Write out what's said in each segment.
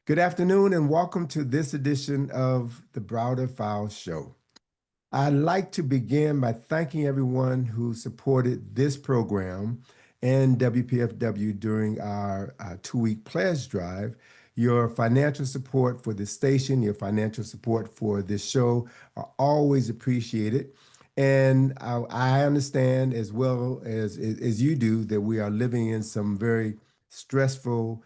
Good afternoon and welcome to this edition of the Browder File Show. I'd like to begin by thanking everyone who supported this program and WPFW during our 2-week pledge drive. Your financial support for this station, your financial support for this show are always appreciated. And I understand as well as you do that we are living in some very stressful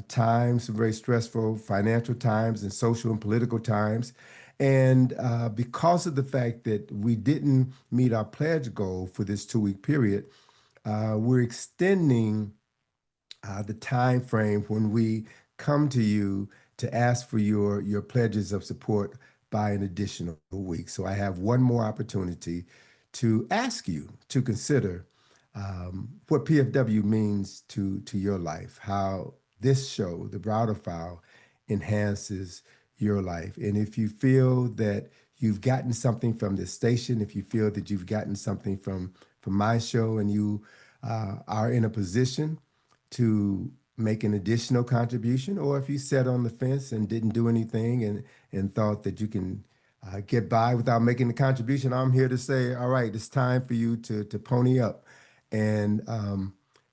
times, some very stressful financial times and social and political times. And because of the fact that we didn't meet our pledge goal for this 2-week period, we're extending the time frame when we come to you to ask for your pledges of support by an additional week. So I have one more opportunity to ask you to consider what PFW means to your life, how this show, the Browder File, enhances your life. And if you feel that you've gotten something from this station, if you feel that you've gotten something from my show and you are in a position to make an additional contribution, or if you sat on the fence and didn't do anything and thought that you can get by without making the contribution, I'm here to say, all right, it's time for you to pony up and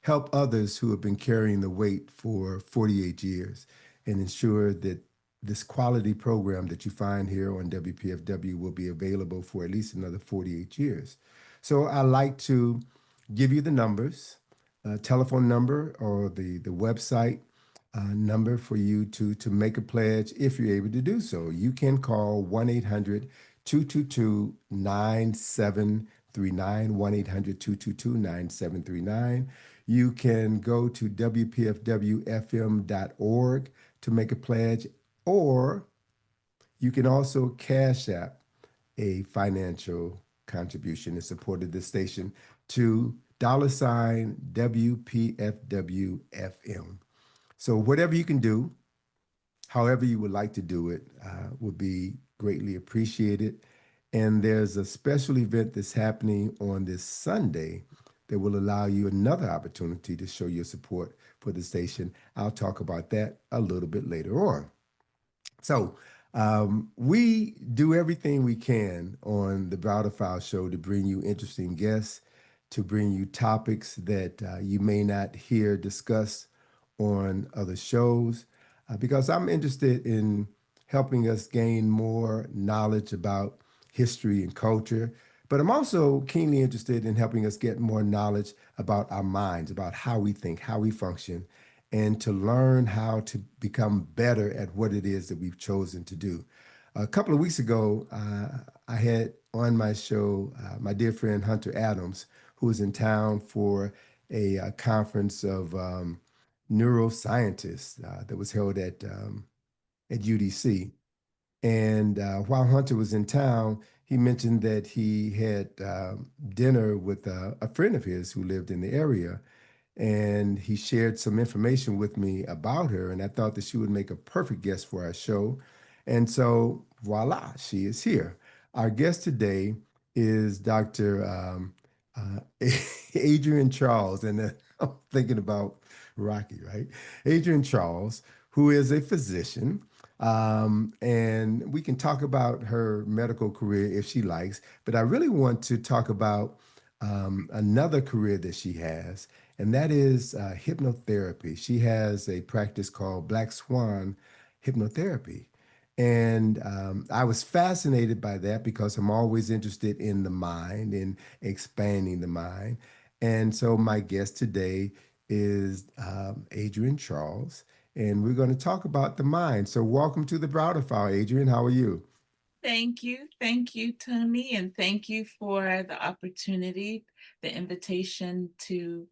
help others who have been carrying the weight for 48 years and ensure that this quality program that you find here on WPFW will be available for at least another 48 years. So I like to give you the numbers, telephone number or the website number for you to make a pledge if you're able to do so. You can call 1-800-222-9739, 1-800-222-9739. You can go to WPFWFM.org to make a pledge, or you can also cash app a financial contribution in support of this station to $WPFWFM. So whatever you can do, however you would like to do it, would be greatly appreciated. And there's a special event that's happening on this Sunday that will allow you another opportunity to show your support for the station. I'll talk about that a little bit later on. So we do everything we can on the Browder File Show to bring you interesting guests, to bring you topics that you may not hear discussed on other shows, because I'm interested in helping us gain more knowledge about history and culture. But I'm also keenly interested in helping us get more knowledge about our minds, about how we think, how we function, and to learn how to become better at what it is that we've chosen to do. A couple of weeks ago, I had on my show my dear friend Hunter Adams, who was in town for a conference of neuroscientists that was held at UDC. And while Hunter was in town, he mentioned that he had dinner with a friend of his who lived in the area. And he shared some information with me about her. And I thought that she would make a perfect guest for our show. And so, voila, she is here. Our guest today is Dr. Adrienne Charles. And I'm thinking about Rocky, right? Adrienne Charles, who is a physician. And we can talk about her medical career if she likes, but I really want to talk about another career that she has, and that is hypnotherapy. She has a practice called Black Swan Hypnotherapy. And I was fascinated by that because I'm always interested in the mind and expanding the mind. And so my guest today is Adrienne Charles, and we're going to talk about the mind. So welcome to the Browder File, Adrienne. How are you? Thank you. Thank you, Tony, and thank you for the opportunity, the invitation to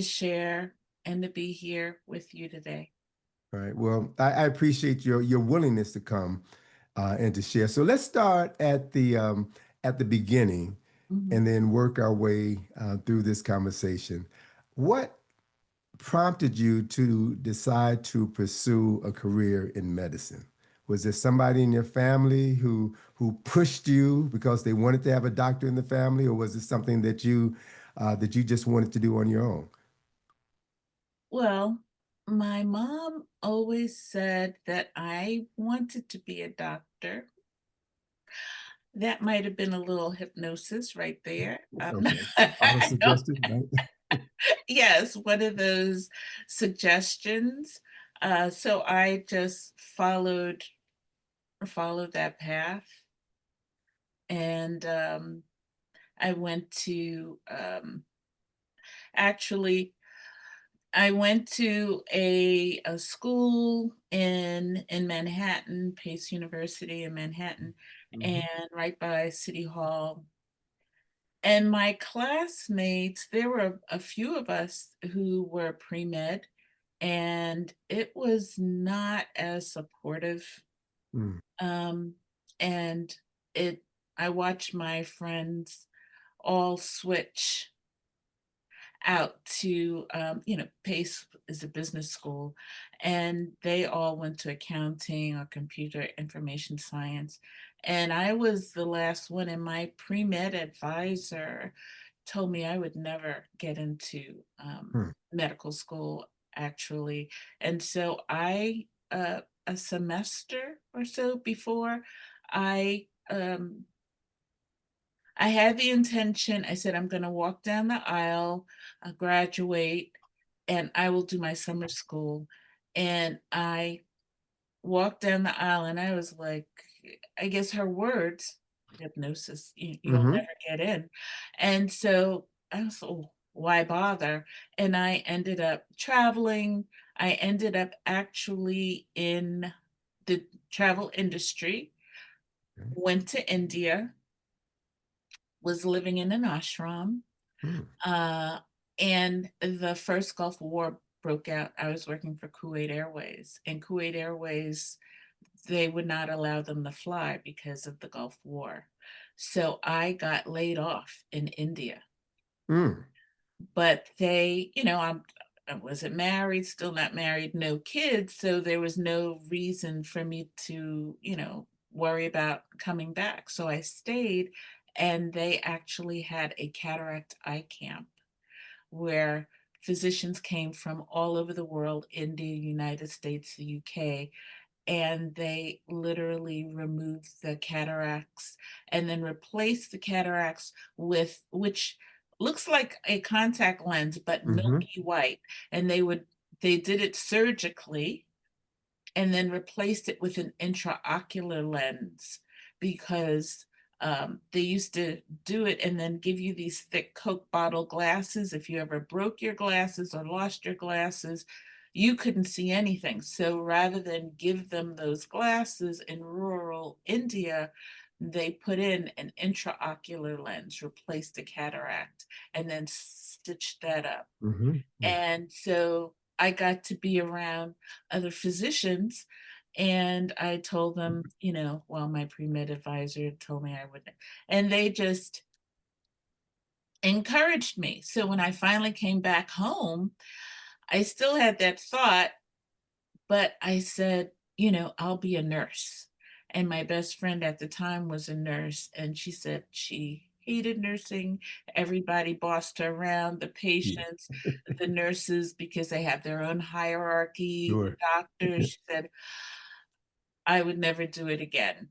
share and to be here with you today. All right. Well, I appreciate your willingness to come and to share. So let's start at the beginning Mhm. and then work our way through this conversation. What prompted you to decide to pursue a career in medicine? Was there somebody in your family who pushed you because they wanted to have a doctor in the family, or was it something that you just wanted to do on your own? Well, My mom always said that I wanted to be a doctor. That might have been a little hypnosis right there. Okay. I don't, Auto-suggested, right? yes, one of those suggestions. So I just followed that path, and I went to actually I went to a school in Manhattan, Pace University in Manhattan, Mhm. and right by City Hall. And my classmates, there were a few of us who were pre-med, and it was not as supportive. Mm. Um, and it I watched my friends all switch out to Pace is a business school, and they all went to accounting or computer information science, and I was the last one, and my pre-med advisor told me I would never get into Mm. medical school, actually. And so a semester or so before I um, I had the intention, I said, I'm going to walk down the aisle, graduate, and I will do my summer school. And I walked down the aisle and I was like, I guess her words, hypnosis, you'll Mhm. never get in. And so I was, oh, why bother? And I ended up traveling. I ended up actually in the travel industry, Okay. went to India, was living in an ashram. Mm. Uh, and the first Gulf War broke out. I was working for Kuwait Airways, and Kuwait Airways, they would not allow them to fly because of the Gulf War. So I got laid off in India. Mm. But I wasn't married, still not married, no kids, so there was no reason for me to, worry about coming back. So I stayed, and they actually had a cataract eye camp where physicians came from all over the world, India, United States, the UK, and they literally removed the cataracts and then replaced the cataracts with, which looks like a contact lens but Mhm. milky white, and they did it surgically and then replaced it with an intraocular lens, because they used to do it and then give you these thick Coke bottle glasses. If you ever broke your glasses or lost your glasses, you couldn't see anything. So rather than give them those glasses in rural India, they put in an intraocular lens, replaced the cataract, and then stitched that up. Mhm. Mm. And so I got to be around other physicians, and I told them, well, my pre-med advisor told me I wouldn't. And they just encouraged me. So when I finally came back home, I still had that thought, but I said, I'll be a nurse. And my best friend at the time was a nurse, and she said she hated nursing. Everybody bossed her around, the Yeah. patients, the nurses, because they have their own hierarchy, the Sure. doctors. She said, I would never do it again.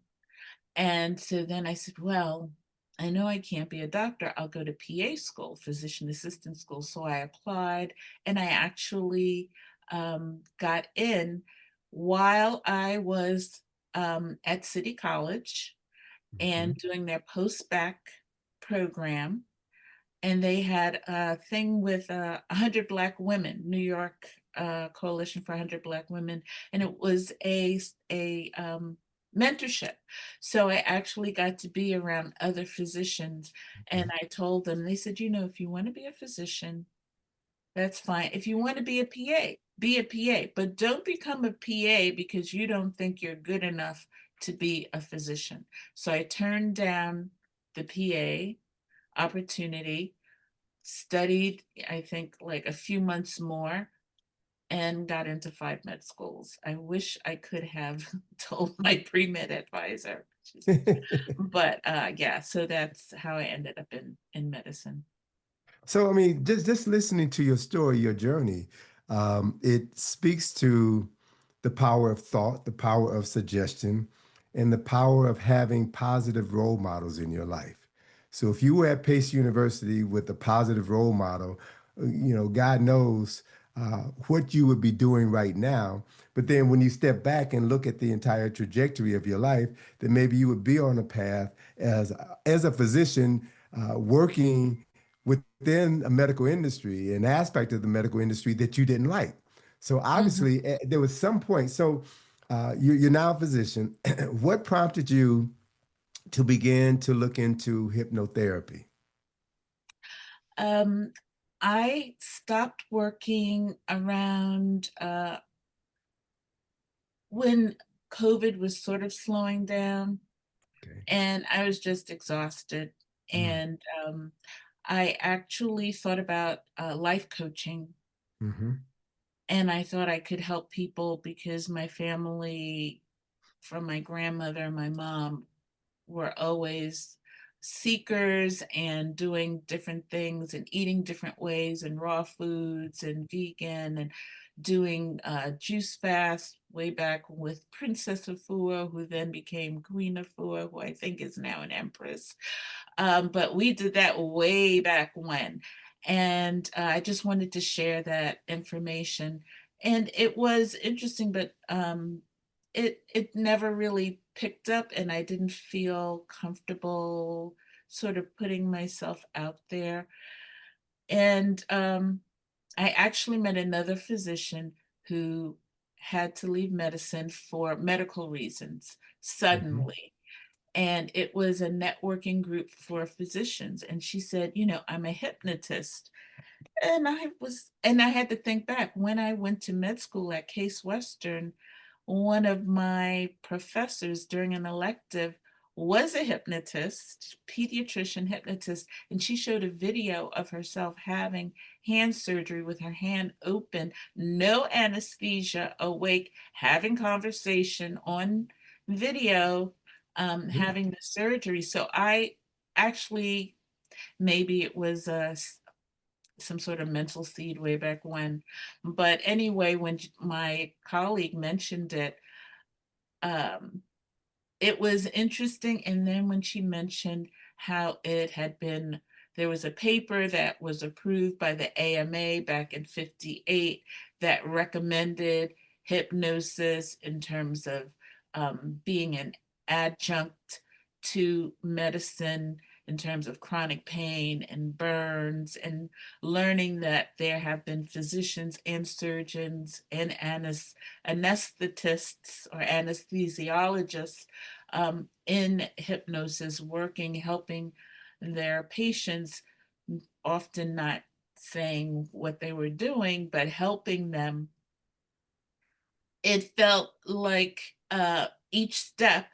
And so then I said, well, I know I can't be a doctor. I'll go to PA school, physician assistant school. So I applied, and I actually got in while I was at City College and Mhm. doing their post-bac program. And they had a thing with 100 Black women, New York Coalition for 100 Black Women, and it was a mentorship. So I actually got to be around other physicians, and Okay. I told them. They said, if you want to be a physician, that's fine. If you want to be a PA, but don't become a PA because you don't think you're good enough to be a physician. So I turned down the PA opportunity, studied, I think, like a few months more, and got into 5 med schools. I wish I could have told my pre-med advisor, but yeah, so that's how I ended up in medicine. So, I mean, just listening to your story, your journey, It speaks to the power of thought, the power of suggestion, and the power of having positive role models in your life. So if you were at Pace University with a positive role model, God knows what you would be doing right now. But then when you step back and look at the entire trajectory of your life, then maybe you would be on a path as a physician working within a medical industry, an aspect of the medical industry that you didn't like. So Mhm. obviously, there was some point. So you're now a physician. What prompted you to begin to look into hypnotherapy? Um, I stopped working around when COVID was sort of slowing down, Okay. and I was just exhausted. And I actually thought about life coaching, Mm-hmm. and I thought I could help people because my family, from my grandmother and my mom, were always seekers and doing different things and eating different ways and raw foods and vegan and doing juice fast way back with Princess Afua, who then became Queen Afua, who I think is now an empress. But we did that way back when. And I just wanted to share that information. And it was interesting, but it never really picked up, and I didn't feel comfortable sort of putting myself out there. And I actually met another physician who had to leave medicine for medical reasons Mm-hmm. suddenly. And it was a networking group for physicians. And she said, I'm a hypnotist. And I had to think back when I went to med school at Case Western. One of my professors during an elective was a hypnotist, pediatrician hypnotist, and she showed a video of herself having hand surgery with her hand open, no anesthesia, awake, having conversation on video, Yeah. having the surgery. So I actually, maybe it was some sort of mental seed way back when. But anyway, when my colleague mentioned it, um, it was interesting. And then when she mentioned how it had been, there was a paper that was approved by the AMA back in 58 that recommended hypnosis in terms of being an adjunct to medicine in terms of chronic pain and burns, and learning that there have been physicians and surgeons and anesthetists or anesthesiologists in hypnosis, working, helping their patients, often not saying what they were doing, but helping them. It felt like each step,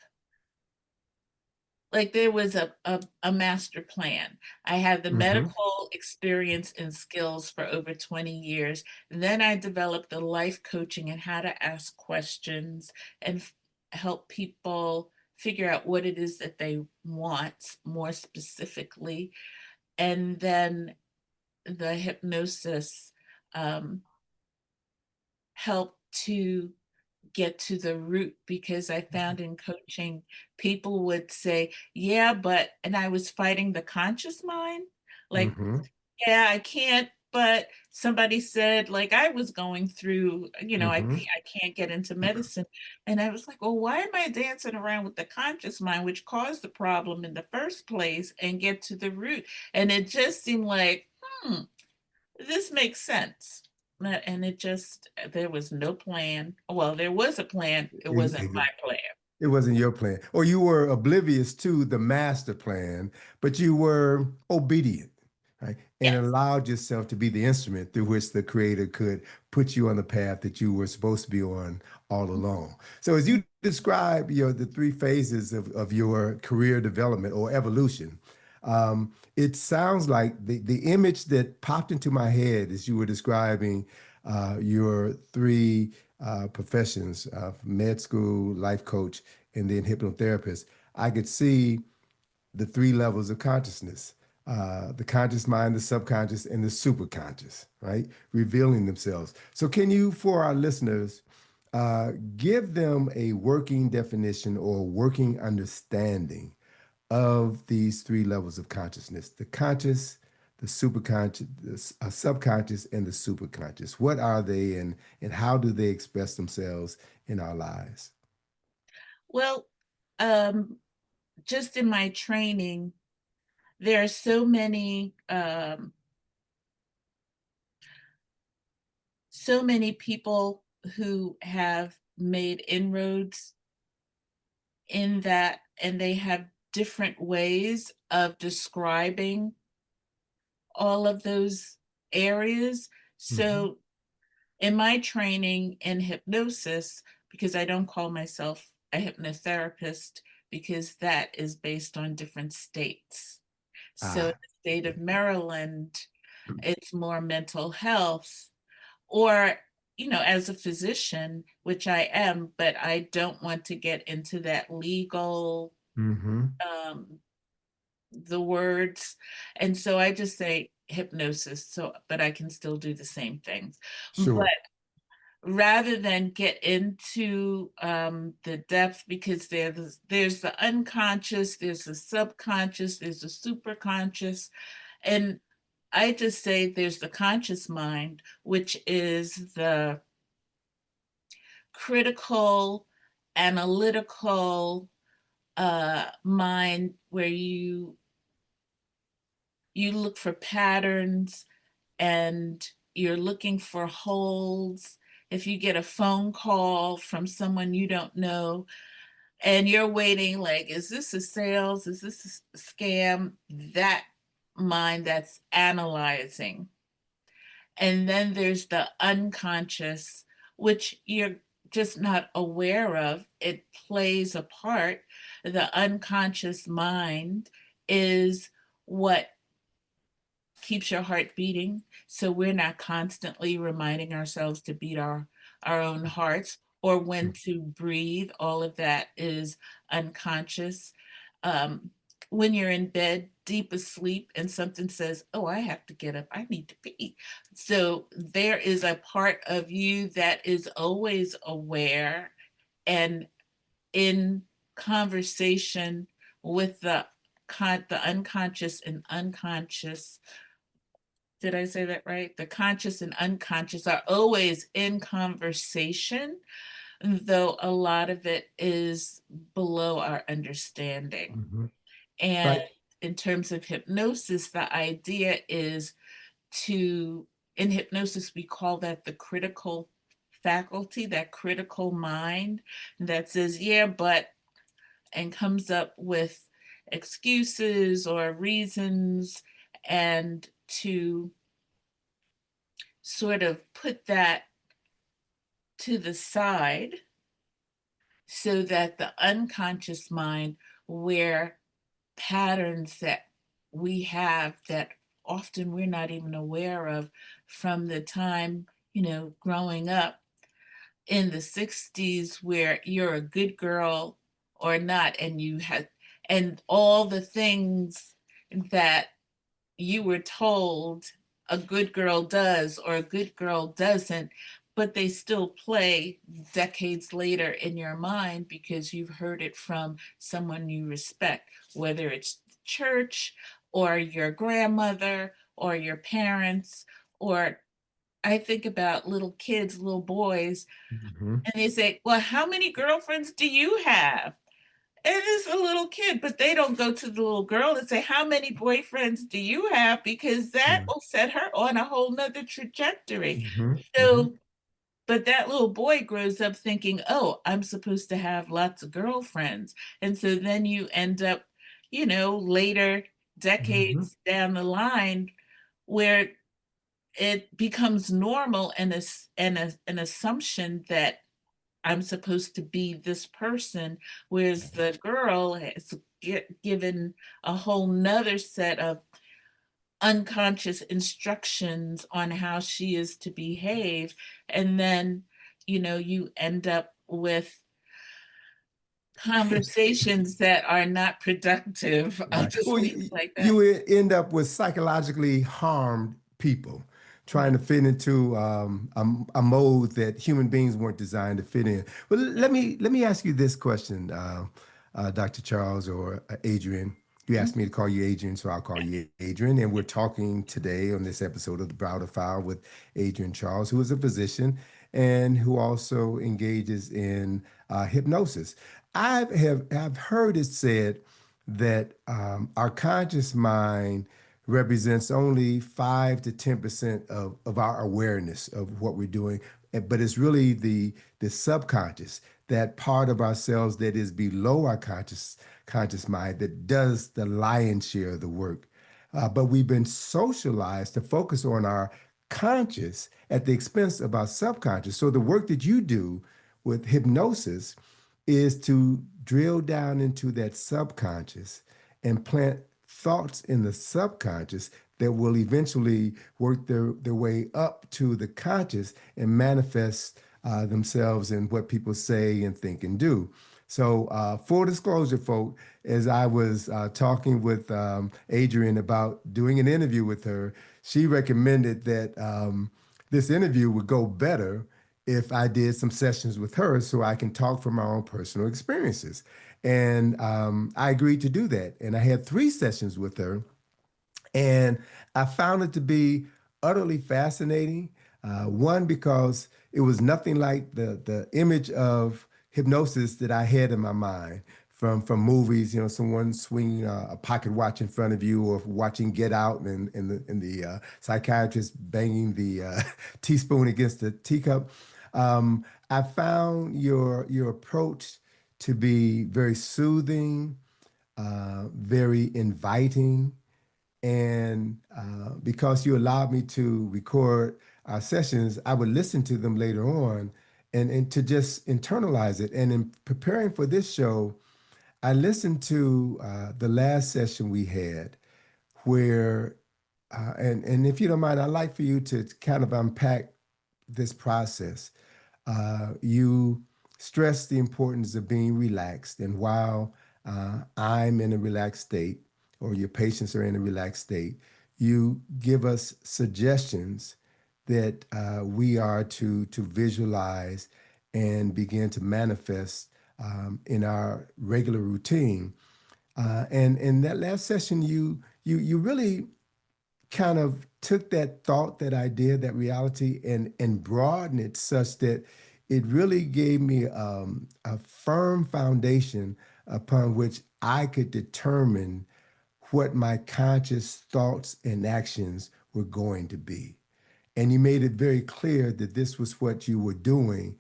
like there was a master plan. I had the Mm-hmm. medical experience and skills for over 20 years. Then I developed the life coaching and how to ask questions and help people figure out what it is that they want more specifically. And then the hypnosis um, helped to get to the root, because I found in coaching, people would say, yeah, but, and I was fighting the conscious mind. Like, Mm-hmm. yeah, I can't, but somebody said, like, I was going through, Mm-hmm. I can't get into medicine. And I was like, well, why am I dancing around with the conscious mind, which caused the problem in the first place, and get to the root? And it just seemed like, this makes sense. And it just, there was no plan. Well, there was a plan. It wasn't my plan. It wasn't your plan, or you were oblivious to the master plan, but you were obedient, right? And Yes. allowed yourself to be the instrument through which the creator could put you on the path that you were supposed to be on all along. So as you describe the three phases of your career development or evolution, it sounds like the image that popped into my head as you were describing your three professions, med school, life coach, and then hypnotherapist. I could see the three levels of consciousness. the conscious mind, the subconscious, and the superconscious, right? Revealing themselves. So, can you, for our listeners, give them a working definition or working understanding of these three levels of consciousness: the conscious, the superconscious, the subconscious, and the superconscious? What are they, and how do they express themselves in our lives? Well, um, just in my training, there are so many people who have made inroads in that, and they have different ways of describing all of those areas. Hmm. So in my training in hypnosis, because I don't call myself a hypnotherapist, because that is based on different states. So in Ah, the state okay. of Maryland, it's more mental health, or, as a physician, which I am, but I don't want to get into that legal, Hmm. um, the words. And so I just say hypnosis. So, but I can still do the same things. But Sure. rather than get into the depth, because there's the unconscious, there's the subconscious, there's the superconscious, and I just say there's the conscious mind, which is the critical, analytical mind, where you look for patterns, and you're looking for holes. If you get a phone call from someone you don't know and you're waiting, like, is this a sales? Is this a scam? That mind that's analyzing. And then there's the unconscious, which you're just not aware of. It plays a part. The unconscious mind is what keeps your heart beating. So we're not constantly reminding ourselves to beat our own hearts, or when to breathe. All of that is unconscious. Um, when you're in bed, deep asleep, and something says, oh, I have to get up, I need to pee. So there is a part of you that is always aware and in conversation with the unconscious and unconscious. Did I say that right? The conscious and unconscious are always in conversation, though a lot of it is below our understanding. Hmm. And Right. in terms of hypnosis, the idea is to, in hypnosis, we call that the critical faculty, that critical mind that says, yeah, but, and comes up with excuses or reasons, and to sort of put that to the side so that the unconscious mind, where patterns that we have that often we're not even aware of from the time, growing up in the 60s, where you're a good girl or not, and you had, and all the things that you were told a good girl does or a good girl doesn't, but they still play decades later in your mind because you've heard it from someone you respect, whether it's church or your grandmother or your parents. Or I think about little kids, little boys, Hmm. and they say, well, how many girlfriends do you have? It is a little kid, but they don't go to the little girl and say, how many boyfriends do you have? Because that Yeah. will set her on a whole nother trajectory. Hmm. Hmm. So, but that little boy grows up thinking, oh, I'm supposed to have lots of girlfriends. And so then you end up, later, Hmm. decades down the line, where it becomes normal, and an assumption that I'm supposed to be this person, whereas the girl has given a whole nother set of unconscious instructions on how she is to behave. And then, you end up with conversations that are not productive. I'll Right. just Well, leave it like that. you would end up with psychologically harmed people trying Yeah, to fit into a mode that human beings weren't designed to fit in. But yeah. let me ask you this question, Dr. Charles or Adrienne. You asked me to call you Adrienne, so I'll call you Adrienne. And we're talking today on this episode of the Browder File with Adrienne Charles, who is a physician and who also engages in hypnosis. I've heard it said that our conscious mind represents only 5 to 10% of our awareness of what we're doing. But it's really the subconscious, that part of ourselves that is below our conscious mind that does the lion's share of the work. But we've been socialized to focus on our conscious at the expense of our subconscious. So the work that you do with hypnosis is to drill down into that subconscious and plant thoughts in the subconscious that will eventually work their way up to the conscious and manifest themselves in what people say and think and do. So, full disclosure, folk, as I was talking with Adrienne about doing an interview with her, she recommended that this interview would go better if I did some sessions with her so I can talk from my own personal experiences. And I agreed to do that. And I had 3 sessions with her. And I found it to be utterly fascinating. One, because it was nothing like the image of hypnosis that I had in my mind from movies. You know, someone swinging a pocket watch in front of you, or watching Get Out, and the psychiatrist banging the teaspoon against the teacup. I found your approach to be very soothing, very inviting, and because you allowed me to record our sessions, I would listen to them later on and to just internalize it. And in preparing for this show, I listened to the last session we had where, and if you don't mind, I'd like for you to kind of unpack this process. You stress the importance of being relaxed. And while I'm in a relaxed state, or your patients are in a relaxed state, you give us suggestions that we are to visualize and begin to manifest in our regular routine. And in that last session, you really kind of took that thought, that idea, that reality, and broadened it such that it really gave me a firm foundation upon which I could determine what my conscious thoughts and actions were going to be. And you made it very clear that this was what you were doing.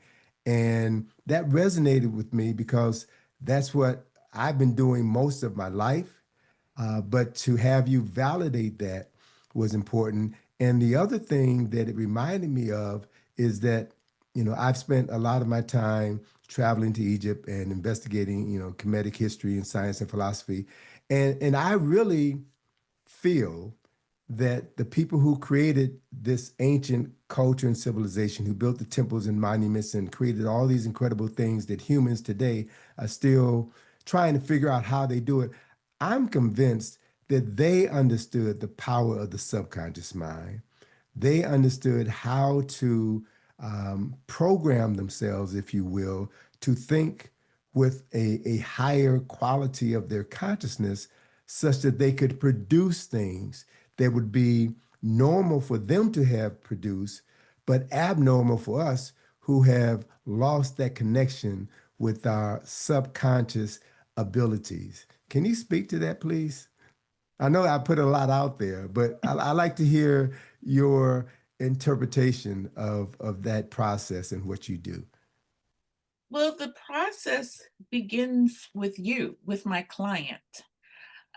And that resonated with me because that's what I've been doing most of my life. But to have you validate that was important. And the other thing that it reminded me of is that, I've spent a lot of my time traveling to Egypt and investigating, Kemetic history and science and philosophy. And I really feel that the people who created this ancient culture and civilization, who built the temples and monuments and created all these incredible things that humans today are still trying to figure out how they do it, I'm convinced that they understood the power of the subconscious mind. They understood how to program themselves, if you will, to think with a higher quality of their consciousness such that they could produce things that would be normal for them to have produced, but abnormal for us who have lost that connection with our subconscious abilities. Can you speak to that, please? I know I put a lot out there, but I like to hear your interpretation of that process and what you do. Well, the process begins with you, with my client.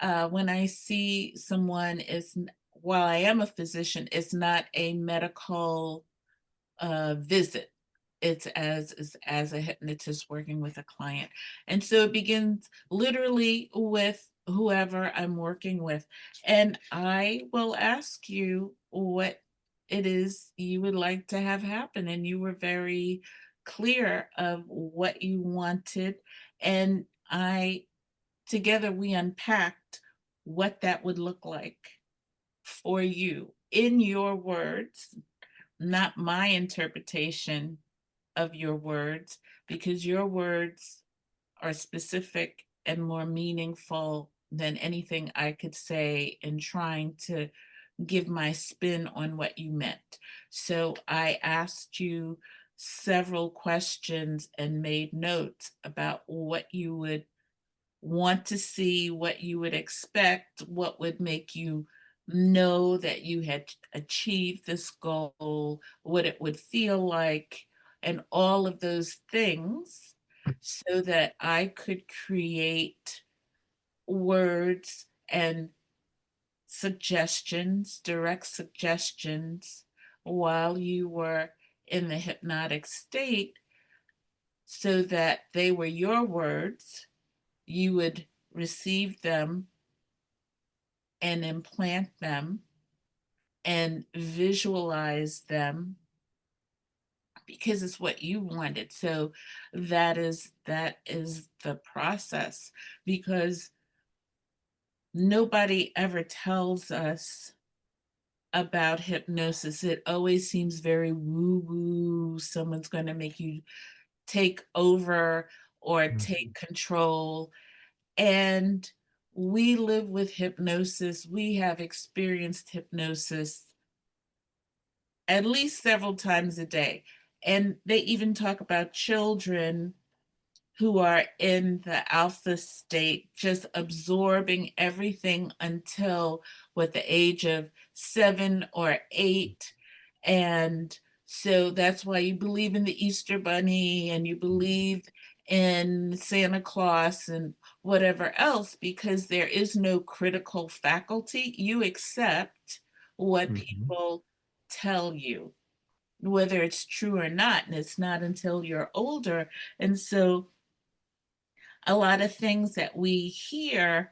When I see someone while I am a physician, it's not a medical visit. It's as a hypnotist working with a client. And so it begins literally with whoever I'm working with. And I will ask you what it is you would like to have happen. And you were very clear of what you wanted, and I together we unpacked what that would look like for you in your words, not my interpretation of your words, because your words are specific and more meaningful than anything I could say in trying to give my spin on what you meant. So I asked you several questions and made notes about what you would want to see, what you would expect, what would make you know that you had achieved this goal, what it would feel like, and all of those things so that I could create words and suggestions, direct suggestions while you were in the hypnotic state so that they were your words, you would receive them and implant them and visualize them because it's what you wanted. So that is the process, because nobody ever tells us about hypnosis. It always seems very woo woo. Someone's going to make you take over or take Mhm. control. And we live with hypnosis. We have experienced hypnosis at least several times a day. And they even talk about children who are in the alpha state, just absorbing everything until what the age of 7 or 8. And so that's why you believe in the Easter Bunny and you believe in Santa Claus and whatever else, because there is no critical faculty. You accept what Mhm. people tell you, whether it's true or not. And it's not until you're older. And so a lot of things that we hear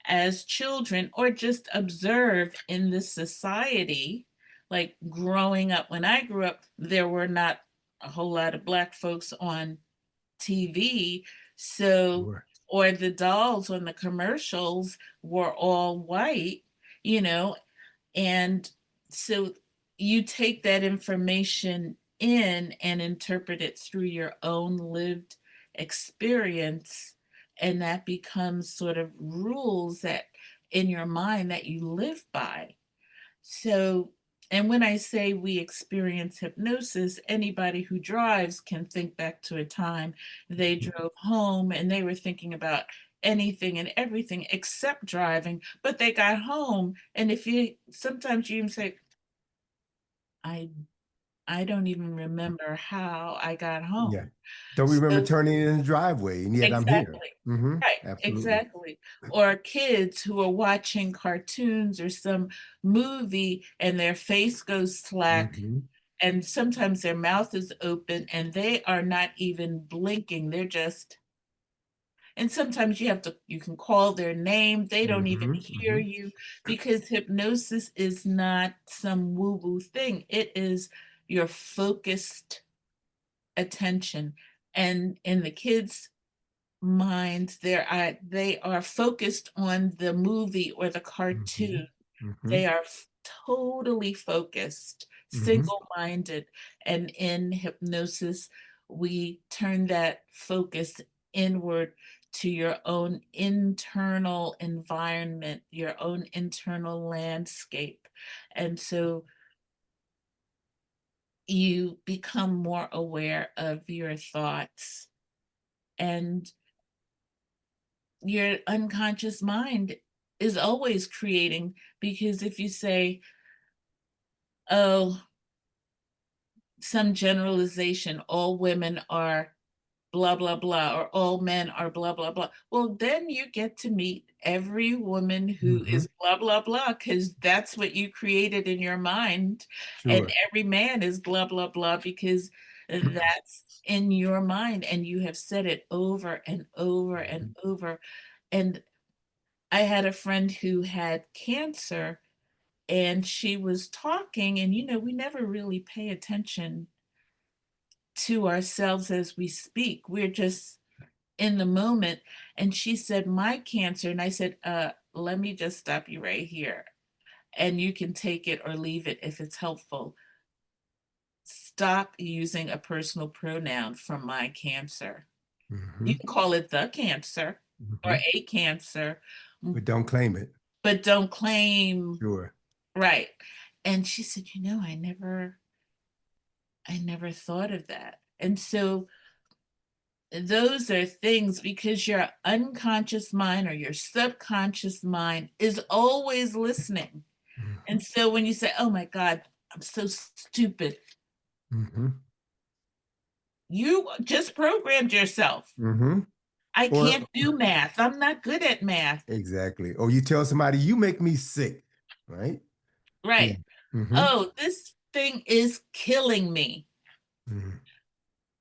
as children or just observe in this society, like growing up, when I grew up, there were not a whole lot of Black folks on TV. So, Sure. or the dolls on the commercials were all white, you know, and so you take that information in and interpret it through your own lived experience. And that becomes sort of rules that in your mind that you live by. So, and when I say we experience hypnosis, anybody who drives can think back to a time they drove home and they were thinking about anything and everything except driving, but they got home. And if you sometimes you even say, I I don't even remember how I got Yeah. home. Don't remember So turning in the driveway, and yet I'm here. exactly. Mhm. Right, Absolutely. exactly. Or kids who are watching cartoons or some movie and their face goes slack Mhm. and sometimes their mouth is open and they are not even blinking. They're just, and sometimes you can call their name. They don't even Mhm. hear Mhm. you, because hypnosis is not some woo-woo thing. It is your focused attention. And in the kids' minds, they are focused on the movie or the cartoon. Mhm. Mhm. They are totally focused, Mhm. single-minded. And in hypnosis, we turn that focus inward to your own internal environment, your own internal landscape. And so you become more aware of your thoughts, and your unconscious mind is always creating. Because if you say, oh, some generalization, all women are blah blah blah, or all men are blah blah blah, well then you get to meet every woman who Mhm. is blah blah blah, because that's what you created in your mind. And Sure. every man is blah blah blah because that's in your mind and you have said it over and over and Mhm. over. And I had a friend who had cancer, and she was talking, and we never really pay attention to ourselves as we speak. We're just in the moment. And she said, my cancer. And I said, let me just stop you right here. And you can take it or leave it if it's helpful. Stop using a personal pronoun from my cancer. You Hmm. can call it the cancer or Hmm. a cancer, But don't claim it. but don't claim, Sure. right. And she said, I never thought of that. And so those are things, because your unconscious mind or your subconscious mind is always listening. Hmm. And so when you say, oh my God, I'm so stupid, Hmm. you just programmed yourself. Hmm. I Or can't do math. I'm not good at math. exactly. Or you tell somebody, you make me sick, right? Yeah. Right. Hmm. Oh, this thing is killing me. Hmm.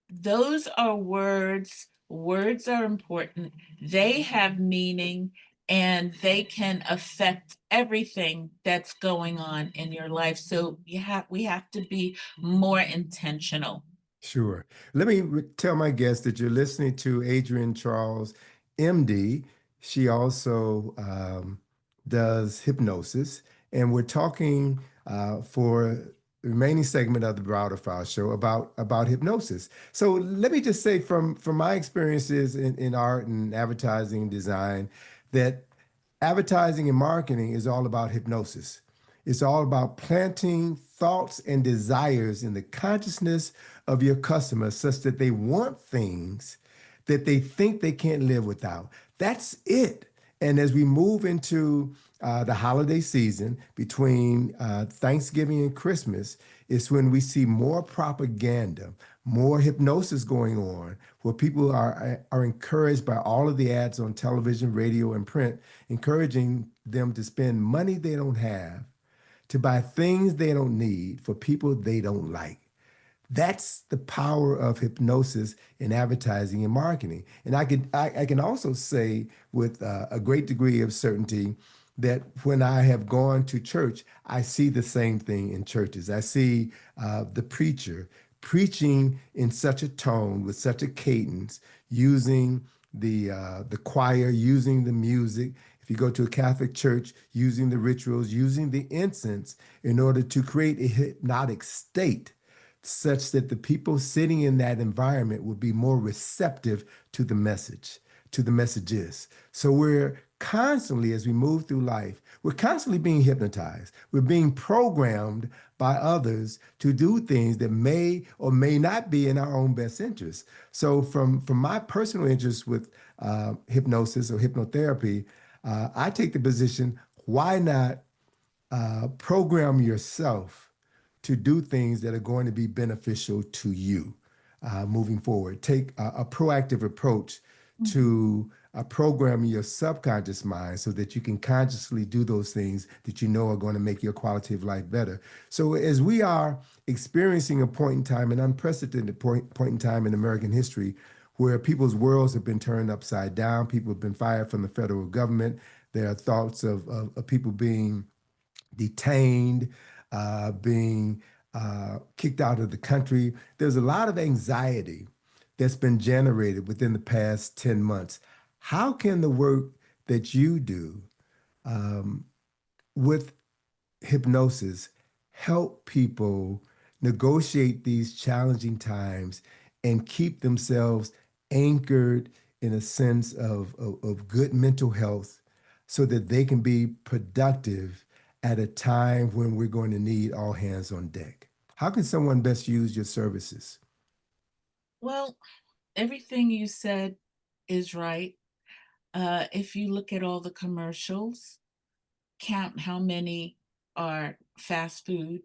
Those are words. Words are important. They have meaning, and they can affect everything that's going on in your life. So we have to be more intentional. Sure. Let me tell my guests that you're listening to Adrienne Charles, MD. She also does hypnosis, and we're talking for the remaining segment of the Browder File Show about hypnosis. So let me just say, from my experiences in art and advertising and design, that advertising and marketing is all about hypnosis. It's all about planting thoughts and desires in the consciousness of your customers such that they want things that they think they can't live without. That's it. And as we move into the holiday season between Thanksgiving and Christmas, is when we see more propaganda, more hypnosis going on, where people are encouraged by all of the ads on television, radio, and print, encouraging them to spend money they don't have, to buy things they don't need for people they don't like. That's the power of hypnosis in advertising and marketing. And I can also say with a great degree of certainty that when I have gone to church, I see the same thing in churches. I see the preacher preaching in such a tone with such a cadence, using the choir, using the music. If you go to a Catholic church, using the rituals, using the incense in order to create a hypnotic state such that the people sitting in that environment would be more receptive to the message, to the messages. So we're constantly, as we move through life, we're constantly being hypnotized. We're being programmed by others to do things that may or may not be in our own best interest. So from my personal interest with hypnosis or hypnotherapy, I take the position, why not program yourself to do things that are going to be beneficial to you moving forward. Take a proactive approach to programming your subconscious mind so that you can consciously do those things that you know are going to make your quality of life better. So, as we are experiencing a point in time, an unprecedented point in time in American history, where people's worlds have been turned upside down, people have been fired from the federal government. There are thoughts of people being detained, being kicked out of the country. There's a lot of anxiety that's been generated within the past 10 months. How can the work that you do with hypnosis help people negotiate these challenging times and keep themselves anchored in a sense of good mental health so that they can be productive at a time when we're going to need all hands on deck? How can someone best use your services? Well, everything you said is right. If you look at all the commercials, count how many are fast food,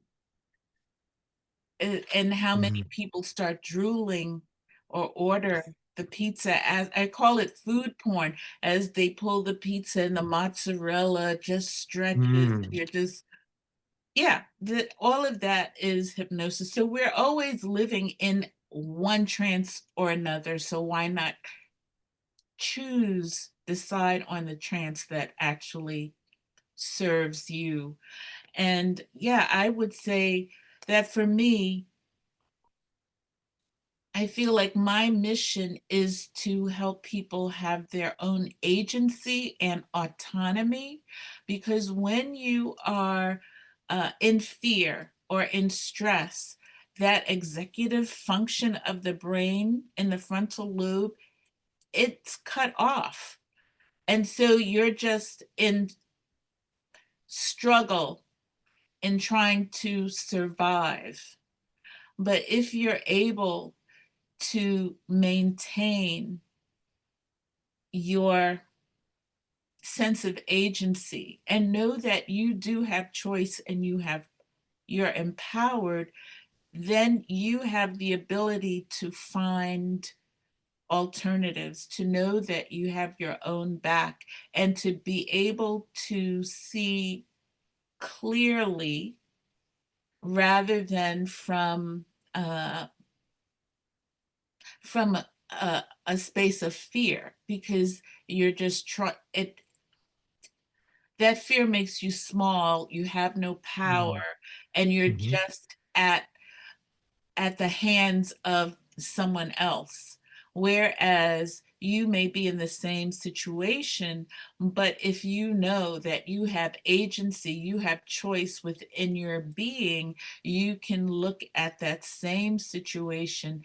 and how many Mhm. people start drooling or order the pizza, as I call it, food porn, as they pull the pizza and the mozzarella just stretches. Mm. You're just, yeah, all of that is hypnosis. So we're always living in one trance or another. So why not decide on the trance that actually serves you? And yeah, I would say that for me, I feel like my mission is to help people have their own agency and autonomy, because when you are in fear or in stress, that executive function of the brain in the frontal lobe, it's cut off. And so you're just in struggle in trying to survive. But if you're able to maintain your sense of agency and know that you do have choice and you're empowered, then you have the ability to find alternatives, to know that you have your own back, and to be able to see clearly rather than uh, from a space of fear, because you're just trying it. That fear makes you small, you have no power, Mhm. and you're Mhm. just at the hands of someone else. Whereas you may be in the same situation, but if you know that you have agency, you have choice within your being, you can look at that same situation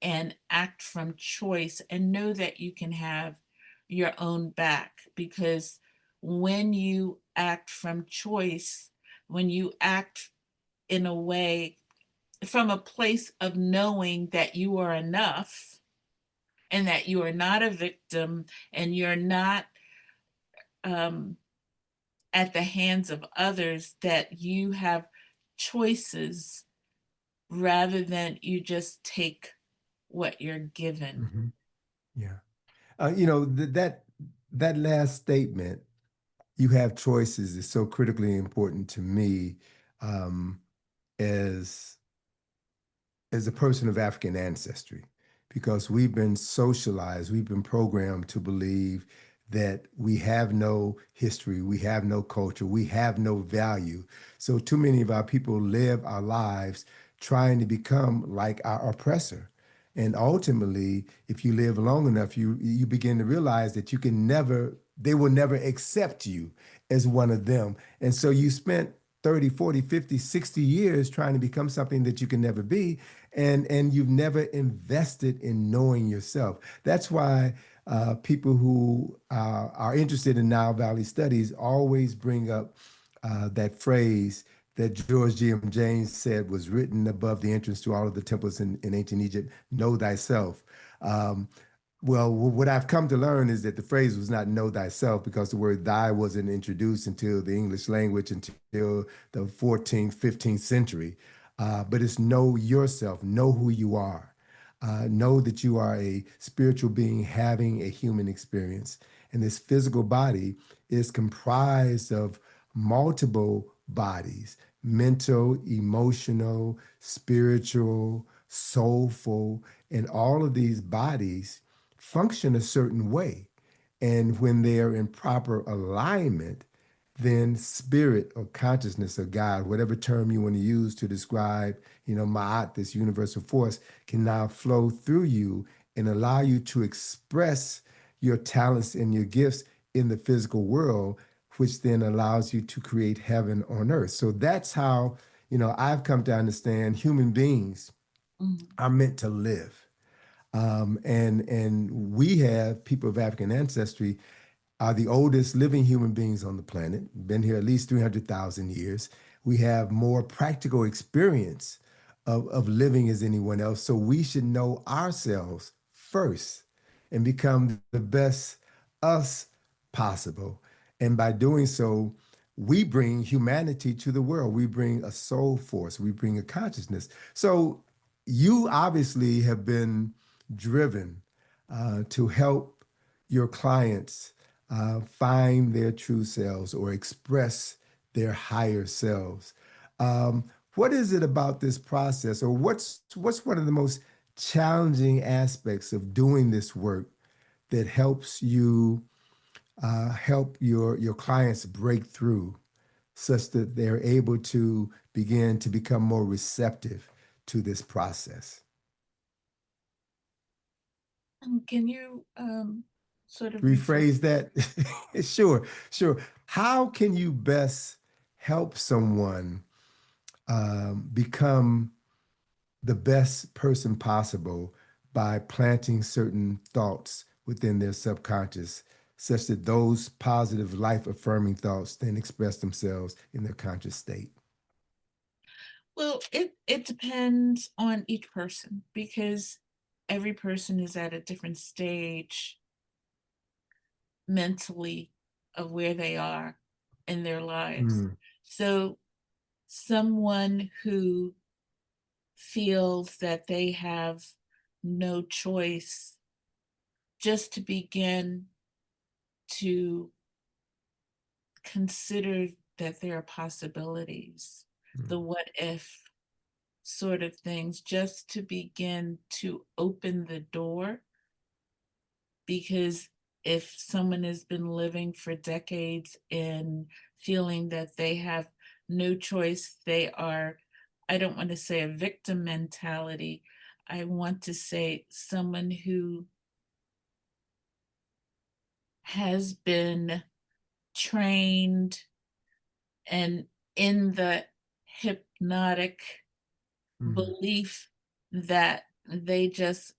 and act from choice and know that you can have your own back. Because when you act from choice, when you act in a way from a place of knowing that you are enough and that you are not a victim and you're not um, at the hands of others, that you have choices rather than you just take what you're given. Mhm. Yeah. That last statement, you have choices, is so critically important to me, um, as a person of African ancestry, because we've been socialized, we've been programmed to believe that we have no history, we have no culture, we have no value. So too many of our people live our lives trying to become like our oppressor. And ultimately, if you live long enough, you begin to realize that you can never, they will never accept you as one of them. And so you spent 30, 40, 50, 60 years trying to become something that you can never be, and you've never invested in knowing yourself. That's why people who are interested in Nile Valley studies always bring up that phrase that George G.M. James said was written above the entrance to all of the temples in ancient Egypt: know thyself. Um, well, what I've come to learn is that the phrase was not know thyself, because the word thy wasn't introduced until the English language until the 14th, 15th century. But it's know yourself, know who you are. Know that you are a spiritual being having a human experience. And this physical body is comprised of multiple bodies: mental, emotional, spiritual, soulful, and all of these bodies function a certain way. And when they are in proper alignment, then spirit or consciousness or God, whatever term you want to use to describe, Ma'at, this universal force, can now flow through you and allow you to express your talents and your gifts in the physical world, which then allows you to create heaven on earth. So that's how, I've come to understand human beings Mhm. are meant to live. And we have people of African ancestry are the oldest living human beings on the planet, been here at least 300,000 years. We have more practical experience of living as anyone else. So we should know ourselves first and become the best us possible. And by doing so, we bring humanity to the world. We bring a soul force, we bring a consciousness. So you obviously have been driven to help your clients find their true selves or express their higher selves. What is it about this process, or what's one of the most challenging aspects of doing this work that helps you help your clients break through, such that they're able to begin to become more receptive to this process? Can you sort of rephrase? Rephrase that. Sure, sure. How can you best help someone become the best person possible by planting certain thoughts within their subconscious, such that those positive, life affirming thoughts then express themselves in their conscious state? Well, it depends on each person because every person is at a different stage mentally of where they are in their lives. Mm, So someone who feels that they have no choice just to begin to consider that there are possibilities, the mm, what if sort of things, just to begin to open the door. Because if someone has been living for decades in feeling that they have no choice, they are, I don't want to say a victim mentality, I want to say someone who has been trained and in the hypnotic mm, belief that they just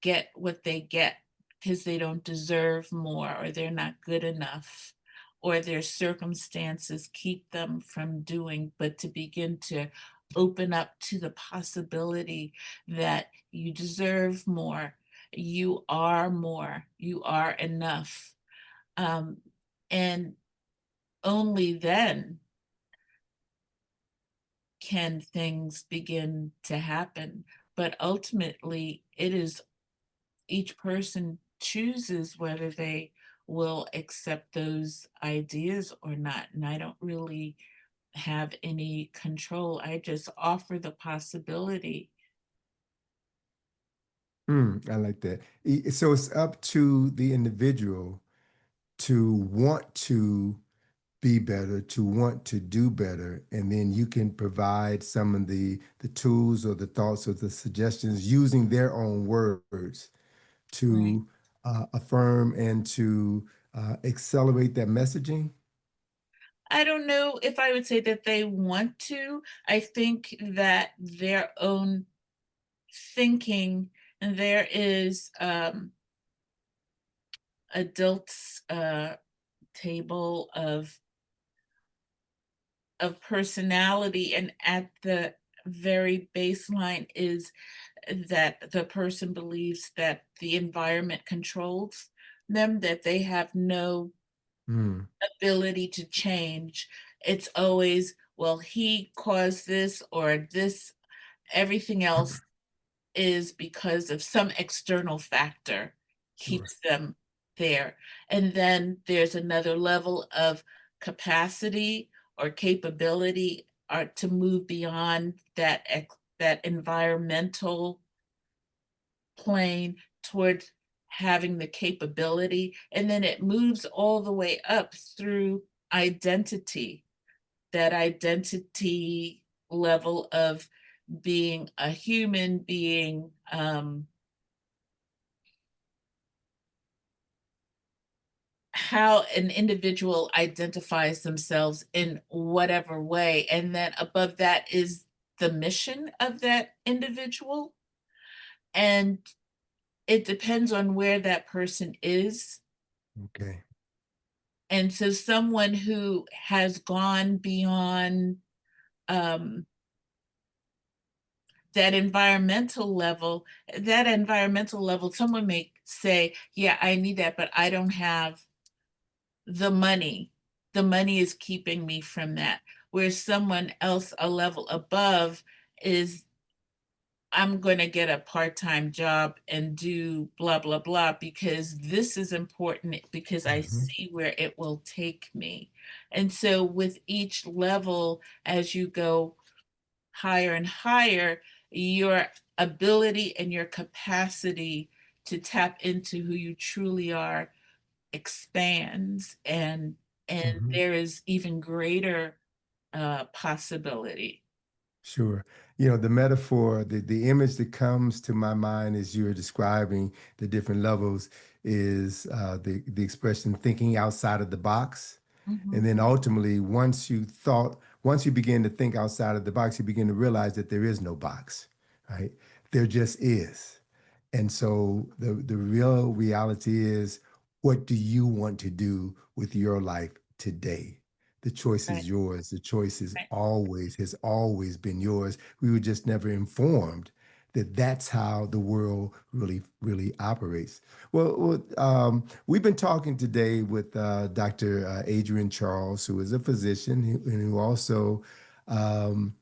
get what they get because they don't deserve more or they're not good enough or their circumstances keep them from doing, but to begin to open up to the possibility that you deserve more, you are enough. Um, and only then can things begin to happen. But ultimately, it is each person chooses whether they will accept those ideas or not. And I don't really have any control. I just offer the possibility. I like that. So it's up to the individual to want to be better, to want to do better, and then you can provide some of the tools or the thoughts or the suggestions using their own words Right. to affirm and to accelerate that messaging. I don't know if I would say that they want to. I think that their own thinking, and there is adults table of personality, and at the very baseline is that the person believes that the environment controls them, that they have no Mm, ability to change. It's always, well, he caused this or this, everything else is because of some external factor sure. keeps them there. And then there's another level of capacity or capability or to move beyond that environmental plane toward having the capability. And then it moves all the way up through identity, that identity level of being a human being, how an individual identifies themselves in whatever way. And then above that is the mission of that individual. And it depends on where that person is. Okay. And so someone who has gone beyond um, that environmental level, someone may say, yeah, I need that, but I don't have the money. The money is keeping me from that. Where someone else, a level above, is, I'm going to get a part time job and do blah, blah, blah, because this is important because I Hmm. see where it will take me. And so, with each level, as you go higher and higher, your ability and your capacity to tap into who you truly are expands, and Hmm. there is even greater possibility. Sure. You know, the metaphor, the image that comes to my mind as you're describing the different levels is the expression thinking outside of the box. And Mhm. then ultimately, once you begin to think outside of the box, you begin to realize that there is no box, right? There just is. And so the real reality is, what do you want to do with your life today? The choice Right, is yours. The choice is right. always, has always been yours. We were just never informed that that's how the world really operates. We've been talking today with Dr. Adrienne Charles, who is a physician and who also um,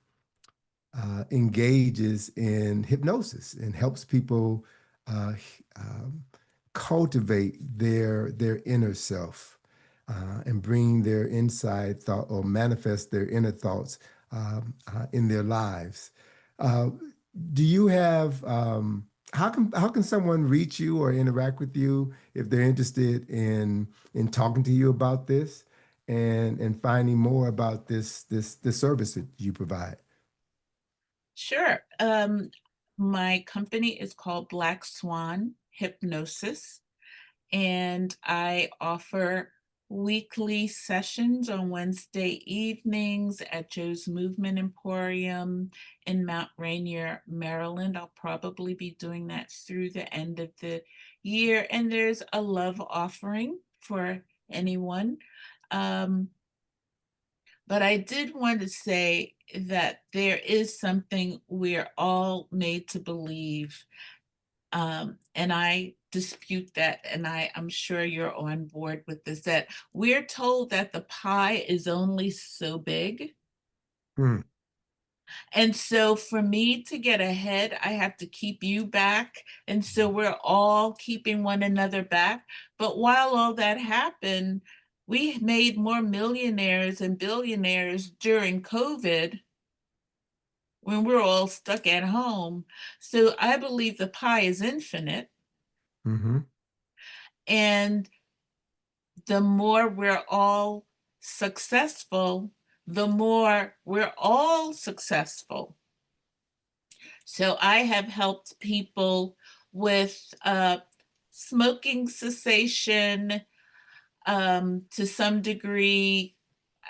engages in hypnosis and helps people uh, um, cultivate their inner self and bring their inside thought or manifest their inner thoughts in their lives. Uh, do you have how can someone reach you or interact with you if they're interested in talking to you about this and finding more about this service that you provide? Sure. My company is called Black Swan Hypnosis, and I offer weekly sessions on Wednesday evenings at Joe's Movement Emporium in Mount Rainier, Maryland. I'll probably be doing that through the end of the year. And there's a love offering for anyone. Um, but I did want to say that there is something we're all made to believe, and I dispute that, and I'm sure you're on board with this, that we're told that the pie is only so big. Mm, And so for me to get ahead, I have to keep you back. And so we're all keeping one another back. But while all that happened, we made more millionaires and billionaires during COVID when we're all stuck at home. So I believe the pie is infinite. hmm And the more we're all successful, the more we're all successful. So I have helped people with smoking cessation to some degree.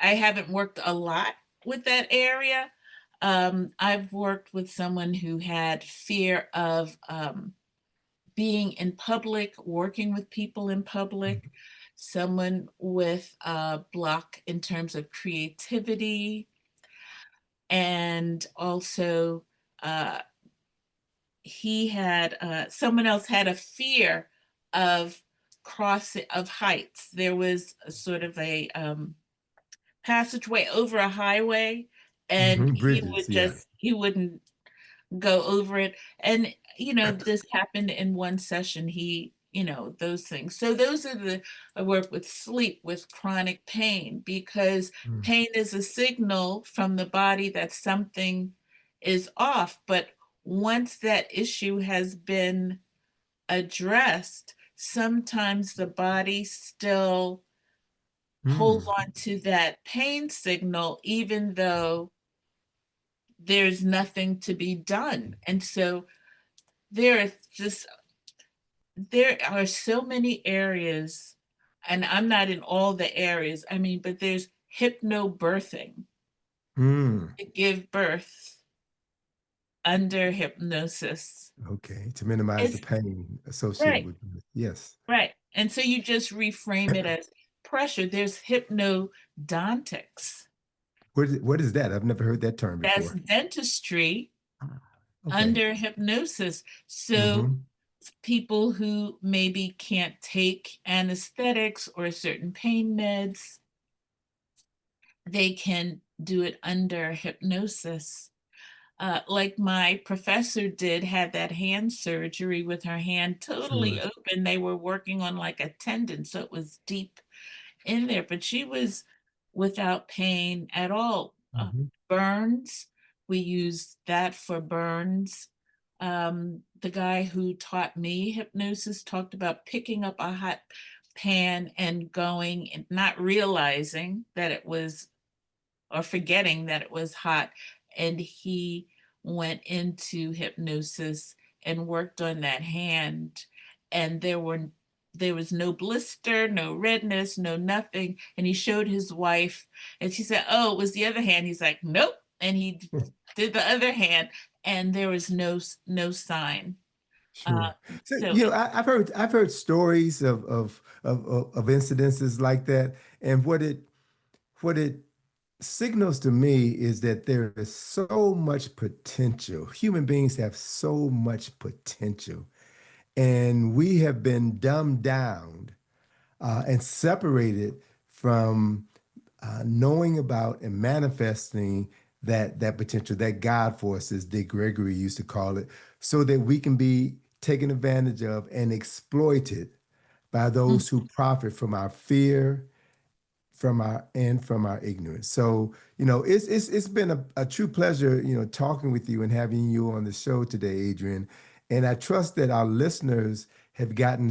I haven't worked a lot with that area. I've worked with someone who had fear of being in public, working with people in public, someone with a block in terms of creativity, and also uh, he had someone else had a fear of crossing of heights. There was a sort of a passageway over a highway, and Bridges, yeah. he wouldn't go over it. And, this happened in one session. Those things. So those are I work with sleep, with chronic pain, because Mm, pain is a signal from the body that something is off. But once that issue has been addressed, sometimes the body still holds mm, on to that pain signal, even though there's nothing to be done. And so there is just there are so many areas, and I'm not in all the areas. I mean, but there's hypnobirthing, mm. to give birth under hypnosis. Okay, to minimize the It's pain associated right, with it. Yes. right. And so you just reframe it as pressure. There's hypnodontics. What is that? I've never heard that term That's before. dentistry Ah, okay. under hypnosis. So Mm-hmm. people who maybe can't take anesthetics or certain pain meds, they can do it under hypnosis. Like my professor did, had that hand surgery with her hand totally Sure. open. They were working on like a tendon, so it was deep in there, but she was without pain at all. Mm-hmm. Burns, we use that for burns. The guy who taught me hypnosis talked about picking up a hot pan and going and not realizing that it was, or forgetting that it was hot, and he went into hypnosis and worked on that hand, and there was no blister, no redness, no nothing. And he showed his wife, and she said, "Oh, it was the other hand." He's like, "Nope," and he did the other hand, and there was no sign. Sure. So, So you know, I've heard stories of incidences like that, and what it signals to me is that there is so much potential. Human beings have so much potential, and we have been dumbed down and separated from knowing about and manifesting that potential, that God force, as Dick Gregory used to call it, so that we can be taken advantage of and exploited by mm, those who profit from our fear, from our ignorance. So, it's been a true pleasure, talking with you and having you on the show today, Adrienne. And I trust that our listeners have gotten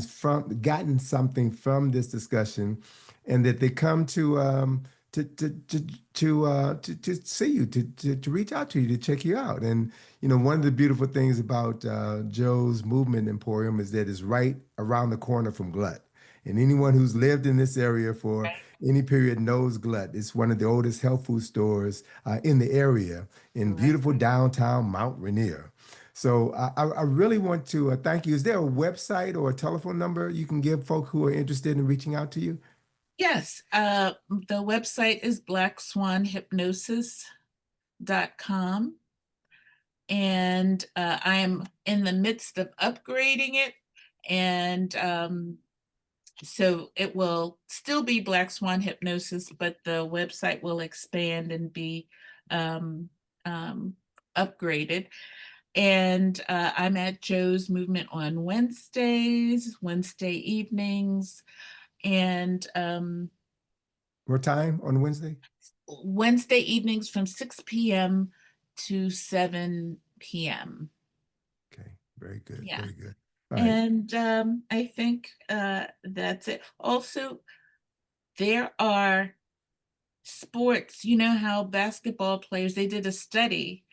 something from this discussion, and that they come to see you, to reach out to you, to check you out. And one of the beautiful things about Joe's Movement Emporium is that it's right around the corner from Glut. And anyone who's lived in this area for any period knows Glut. It's one of the oldest health food stores in the area in right. beautiful downtown Mount Rainier. So I really want to thank you. Is there a website or a telephone number you can give folk who are interested in reaching out to you? Yes, the website is blackswanhypnosis.com, and I am in the midst of upgrading it, and so it will still be Black Swan Hypnosis, but the website will expand and be um, um, upgraded. And I'm at Joe's Movement on Wednesday evenings, and What time on Wednesday? Wednesday evenings from 6 p.m. to 7 p.m. Okay, very good, Yeah. very good. All right. And I think that's it. Also, there are sports, you know how basketball players, they did a study,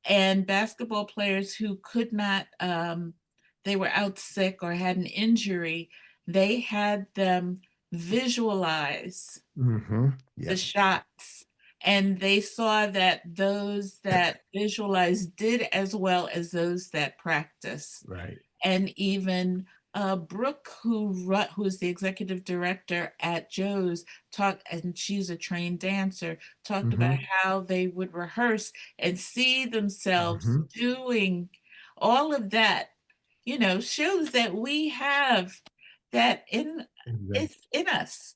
and basketball players who could not, they were out sick or had an injury, they had them visualize Mm-hmm. the Yep. shots. And they saw that those that visualized did as well as those that practice. Right. And even Brooke, who's the executive director at Joe's, talked, and she's a trained dancer, talked about Mm-hmm. how they would rehearse and see themselves Mm-hmm. doing all of that. Shows that we have that Exactly. it's in us.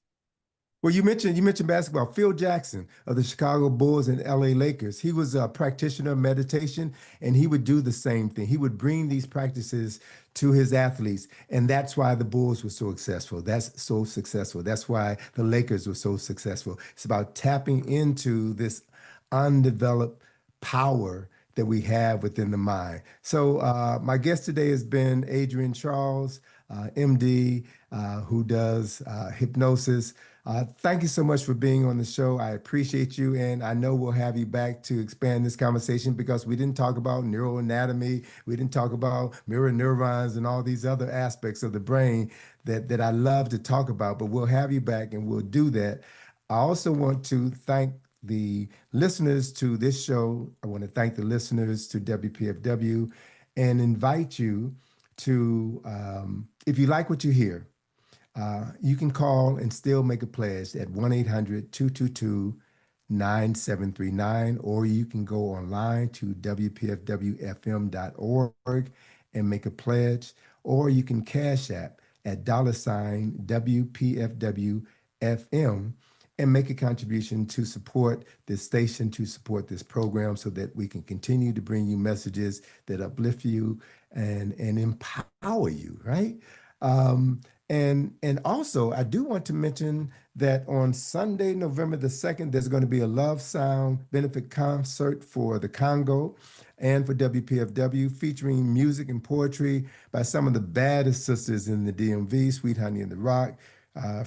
Well, you mentioned basketball. Phil Jackson of the Chicago Bulls and LA Lakers. He was a practitioner of meditation, and he would do the same thing. He would bring these practices to his athletes, and that's why the Bulls were so successful. That's so successful. That's why the Lakers were so successful. It's about tapping into this undeveloped power that we have within the mind. So, my guest today has been Adrienne Charles, MD, who does hypnosis. Thank you so much for being on the show. I appreciate you, and I know we'll have you back to expand this conversation, because we didn't talk about neuroanatomy, we didn't talk about mirror neurons and all these other aspects of the brain that I love to talk about. But we'll have you back, and we'll do that. I also want to thank the listeners to this show. I want to thank the listeners to WPFW, and invite you to, if you like what you hear, you can call and still make a pledge at 1-800-222-9739, or you can go online to WPFWFM.org and make a pledge, or you can cash app at $ WPFWFM and make a contribution to support this station, to support this program, so that we can continue to bring you messages that uplift you and empower you, right? Um, and also, I do want to mention that on Sunday, November the 2nd, there's going to be a Love Sound benefit concert for the Congo and for WPFW, featuring music and poetry by some of the baddest sisters in the DMV: Sweet Honey in the Rock,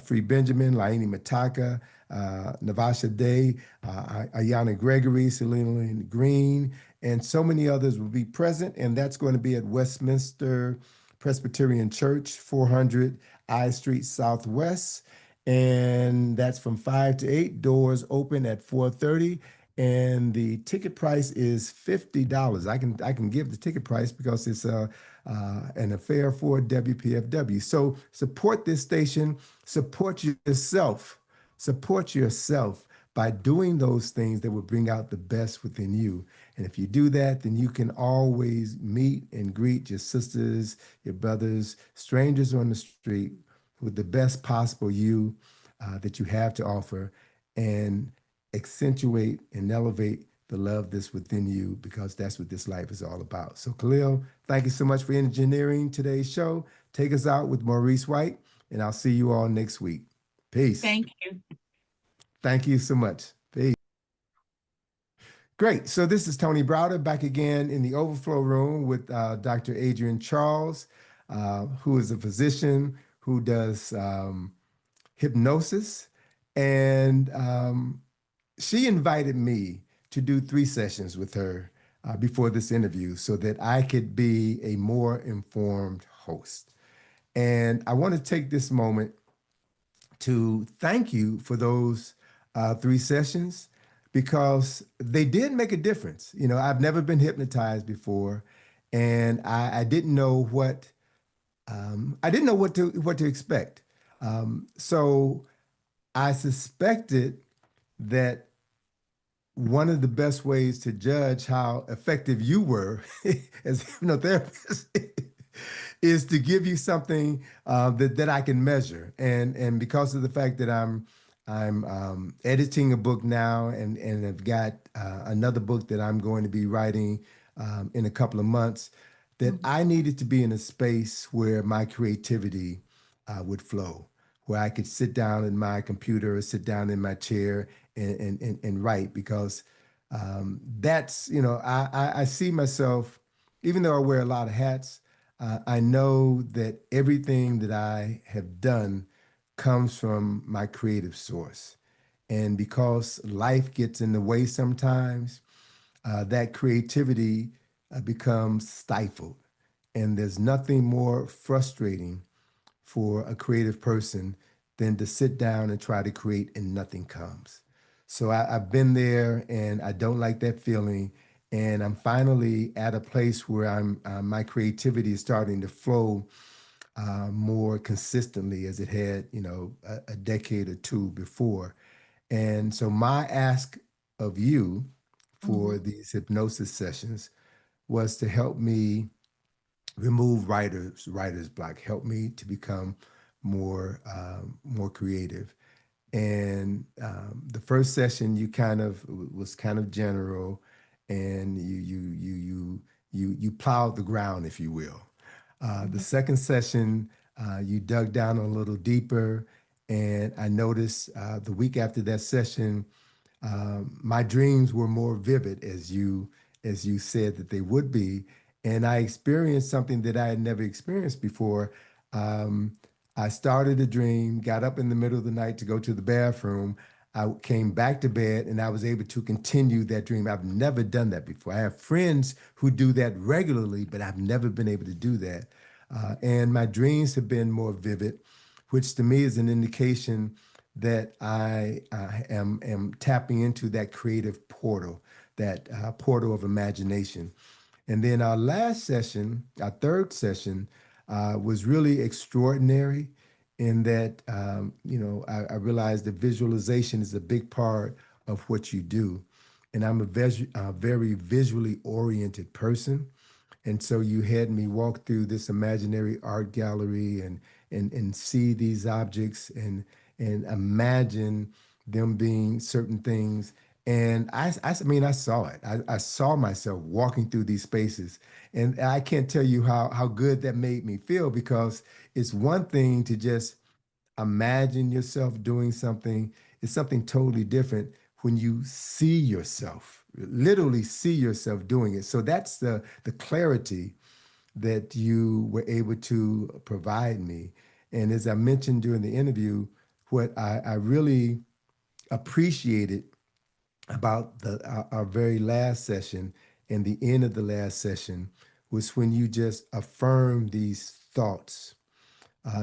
Free Benjamin, Laini Mataka, Navasha Day, Ayana Gregory, Selena Green, and so many others will be present. And that's going to be at Westminster Presbyterian Church, 400 I Street Southwest. And that's from 5 to 8. Doors open at 4:30. And the ticket price is $50. I can give the ticket price because it's an affair for WPFW. So support this station, support yourself, support yourself by doing those things that will bring out the best within you. And if you do that, then you can always meet and greet your sisters, your brothers, strangers on the street with the best possible you that you have to offer, and accentuate and elevate the love that's within you, because that's what this life is all about. So, Khalil, thank you so much for engineering today's show. Take us out with Maurice White, and I'll see you all next week. Peace. Thank you. Thank you so much. Peace. Great. So, this is Tony Browder back again in the Overflow Room with Dr. Adrienne Charles, who is a physician who does hypnosis. And she invited me to do 3 sessions with her before this interview so that I could be a more informed host. And I want to take this moment to thank you for those 3 sessions, because they did make a difference. You know, I've never been hypnotized before, and I didn't know what what to expect. So I suspected that one of the best ways to judge how effective you were as a hypnotherapist is to give you something that I can measure. And because of the fact that I'm editing a book now, and I've got another book that I'm going to be writing in a couple of months, that Mhm. I needed to be in a space where my creativity would flow, where I could sit down in my computer or sit down in my chair and write, because that's, I see myself, even though I wear a lot of hats, I know that everything that I have done comes from my creative source. And because life gets in the way sometimes, that creativity becomes stifled. And there's nothing more frustrating for a creative person than to sit down and try to create and nothing comes. So I've been there, and I don't like that feeling. And I'm finally at a place where my creativity is starting to flow more consistently as it had, a decade or two before. And so my ask of you for Mhm. these hypnosis sessions was to help me remove writer's block, help me to become more creative. And the first session, you kind of was kind of general, and you plowed the ground, if you will. The Mhm. second session, you dug down a little deeper, and I noticed the week after that session, my dreams were more vivid, as you said that they would be, and I experienced something that I had never experienced before. Um, I started a dream, got up in the middle of the night to go to the bathroom. I came back to bed, and I was able to continue that dream. I've never done that before. I have friends who do that regularly, but I've never been able to do that. And my dreams have been more vivid, which to me is an indication that I am tapping into that creative portal, that portal of imagination. And then our last session, our third session, was really extraordinary in that, I realized that visualization is a big part of what you do. And I'm a very visually oriented person. And so you had me walk through this imaginary art gallery, and see these objects, and imagine them being certain things. And I mean, I saw it. I saw myself walking through these spaces. And I can't tell you how good that made me feel, because it's one thing to just imagine yourself doing something. It's something totally different when you see yourself, literally see yourself doing it. So that's the clarity that you were able to provide me. And as I mentioned during the interview, what I really appreciated about our very last session and the end of the last session was when you just affirmed these thoughts,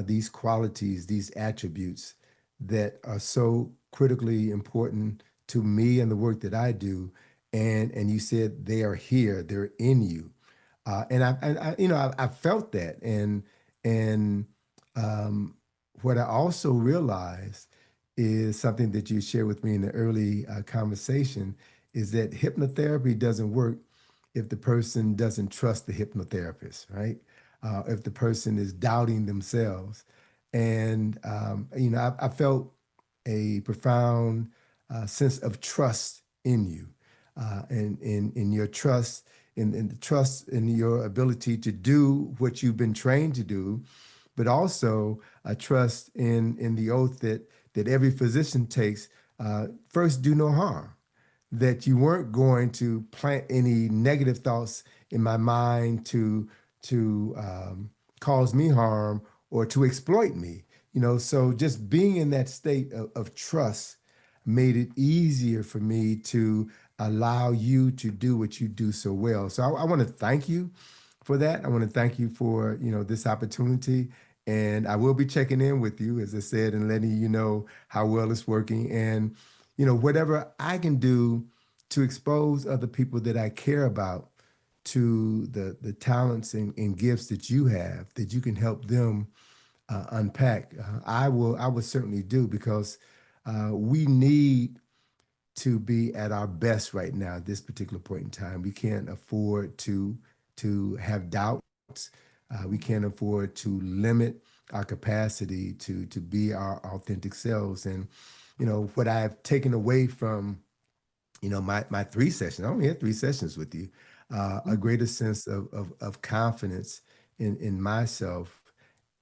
these qualities, these attributes that are so critically important to me and the work that I do. And you said they are here, they're in you. I felt that, and um, what I also realized is something that you shared with me in the early conversation is that hypnotherapy doesn't work if the person doesn't trust the hypnotherapist, right? If the person is doubting themselves, and I felt a profound sense of trust in you, and in your trust, in the trust in your ability to do what you've been trained to do, but also a trust in the oath that every physician takes. First, do no harm, that you weren't going to plant any negative thoughts in my mind to cause me harm or to exploit me. So just being in that state of trust made it easier for me to allow you to do what you do so well. So I want to thank you for that. I want to thank you for this opportunity, and I will be checking in with you, as I said, and letting you know how well it's working, and whatever I can do to expose other people that I care about to the talents and gifts that you have, that you can help them unpack. I will certainly do, because we need to be at our best right now at this particular point in time. We can't afford to have doubts. We can't afford to limit our capacity to be our authentic selves. And what I've taken away from my 3 sessions. I only had 3 sessions with you. A Mhm. greater sense of confidence in myself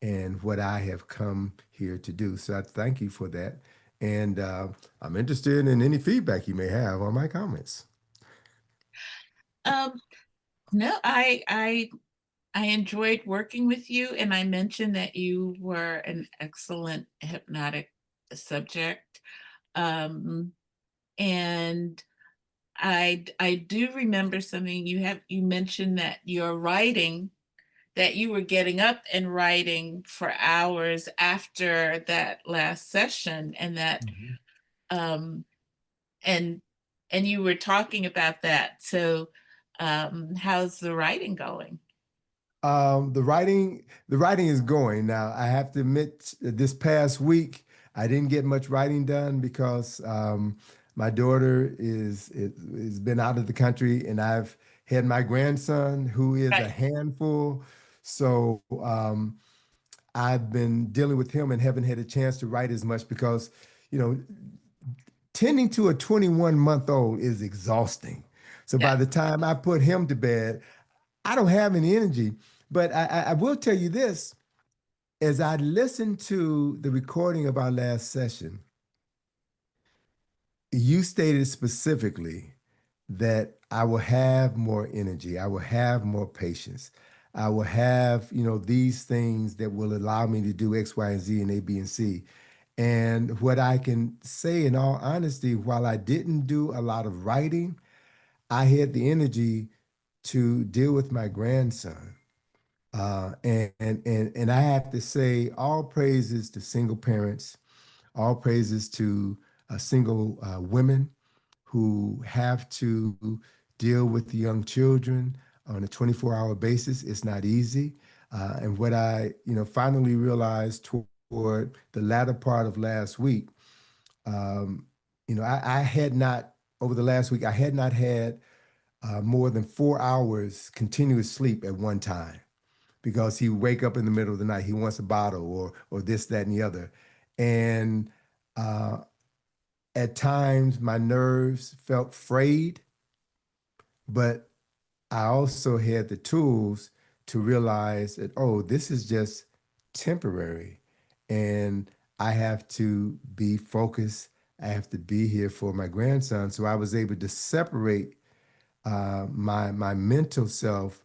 and what I have come here to do. So I thank you for that. And I'm interested in any feedback you may have on my comments. Um, no, I enjoyed working with you, and I mentioned that you were an excellent hypnotic subject. Um, and I do remember something you mentioned, that your writing, that you were getting up and writing for hours after that last session, and that Mhm. um and and you were talking about that. So how's the writing going? The writing is going now. I have to admit, this past week I didn't get much writing done because my daughter is been out of the country, and I've had my grandson who is a Right. handful. So I've been dealing with him and haven't had a chance to write as much because you know tending to a 21-month-old is exhausting. So Yeah. by the time I put him to bed, I don't have any energy. But I will tell you this: as I listened to the recording of our last session, you stated specifically that I will have more energy, I will have more patience, I will have, these things that will allow me to do X, Y, and Z and A, B, and C. And what I can say in all honesty, while I didn't do a lot of writing, I had the energy to deal with my grandson. And I have to say, all praises to single parents, all praises to single women who have to deal with young children on a 24-hour basis. It's not easy. And what I, finally realized toward the latter part of last week, um, I had not, over the last week, I had not had more than 4 hours continuous sleep at one time, because he wake up in the middle of the night. He wants a bottle or this, that, and the other. And uh, at times my nerves felt frayed, but I also had the tools to realize that, oh, this is just temporary. And I have to be focused. I have to be here for my grandson. So I was able to separate my mental self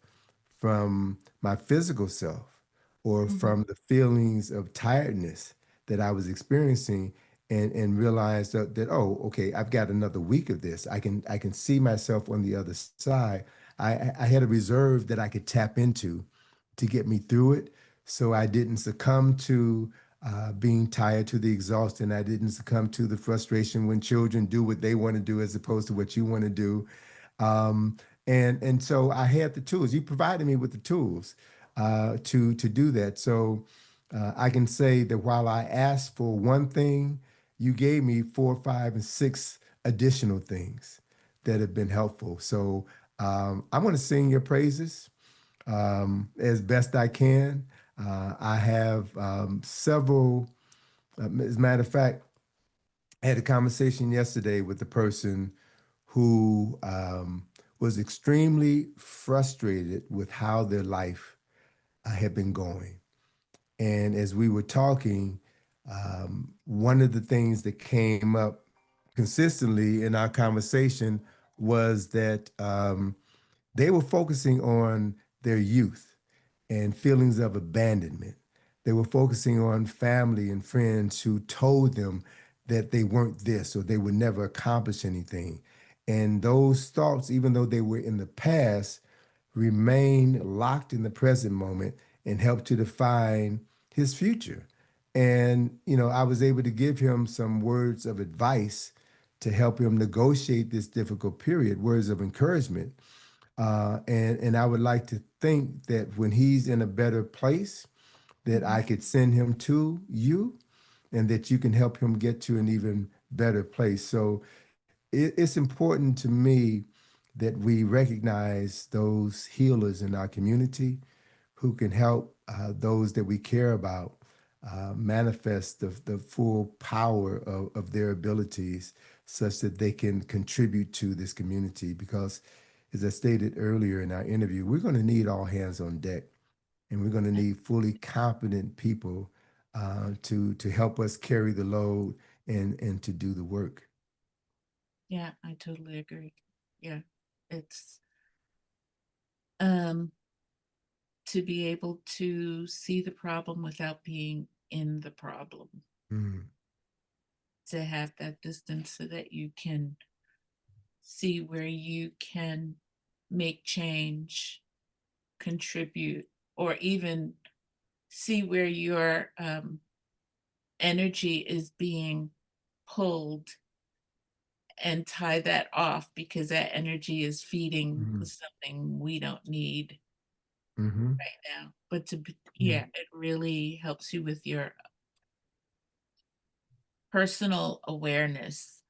from my physical self, or Mhm. from the feelings of tiredness that I was experiencing. and realize that, oh, okay, I've got another week of this. I can see myself on the other side. I had a reserve that I could tap into to get me through it, so I didn't succumb to being tired to the exhaustion. I didn't succumb to the frustration when children do what they want to do as opposed to what you want to do. Um, and so I had the tools. You provided me with the tools to do that. So I can say that while I asked for one thing, you gave me four, five, and six additional things that have been helpful. So I want to sing your praises as best I can. I have several, as a matter of fact, I had a conversation yesterday with the person who was extremely frustrated with how their life had been going. And as we were talking, one of the things that came up consistently in our conversation was that they were focusing on their youth and feelings of abandonment. They were focusing on family and friends who told them that they weren't this or they would never accomplish anything. And those thoughts, even though they were in the past, remain locked in the present moment and help to define his future. And, I was able to give him some words of advice to help him negotiate this difficult period, words of encouragement. And I would like to think that when he's in a better place, that Mhm. I could send him to you and that you can help him get to an even better place. So it's important to me that we recognize those healers in our community who can help those that we care about manifest the full power of their abilities such that they can contribute to this community. Because, as I stated earlier in our interview, we're going to need all hands on deck and we're going to need fully competent people to help us carry the load and to do the work. Yeah, I totally agree. Yeah. It's um to be able to see the problem without being in the problem, Mm, to have that distance so that you can see where you can make change, contribute, or even see where your energy is being pulled and tie that off because that energy is feeding mhm, something we don't need mhm, right now. But yeah. yeah, it really helps you with your personal awareness.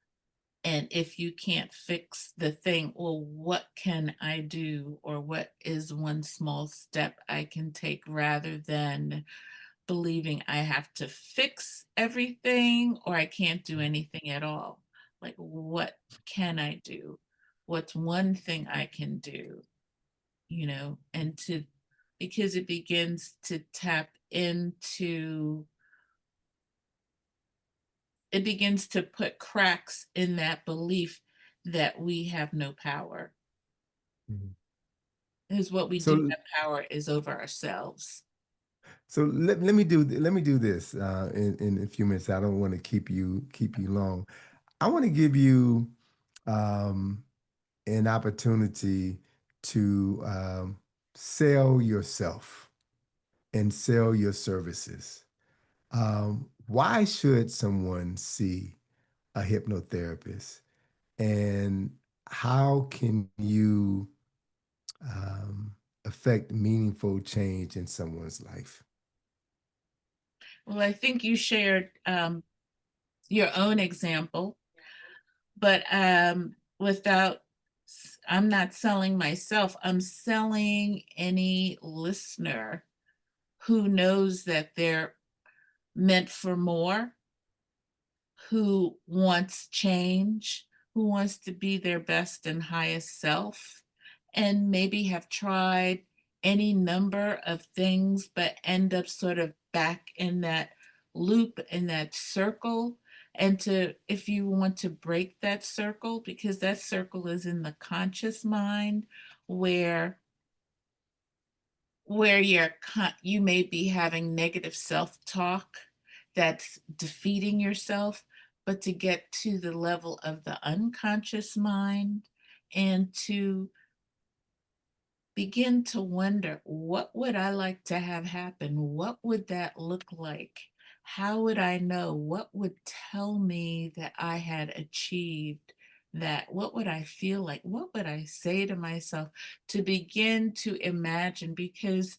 And if you can't fix the thing, well, what can I do? Or what is one small step I can take rather than believing I have to fix everything or I can't do anything at all? Like, what can I do? What's one thing I can do? And because it begins to tap into, it begins to put cracks in that belief that we have no power. Mhm. Is what we do So have power is over ourselves. let me do this in a few minutes. I don't want to keep you long. I want to give you um, an opportunity to sell yourself and sell your services. Why should someone see a hypnotherapist, and how can you um, affect meaningful change in someone's life? Well, I think you shared your own example, but without, I'm not selling myself, I'm selling any listener who knows that they're meant for more, who wants change, who wants to be their best and highest self, and maybe have tried any number of things, but end up sort of back in that loop, in that circle. And if you want to break that circle, because that circle is in the conscious mind where you may be having negative self-talk that's defeating yourself, but to get to the level of the unconscious mind and to begin to wonder, what would I like to have happen? What would that look like? How would I know? What would tell me that I had achieved that? What would I feel like? What would I say to myself? To begin to imagine, because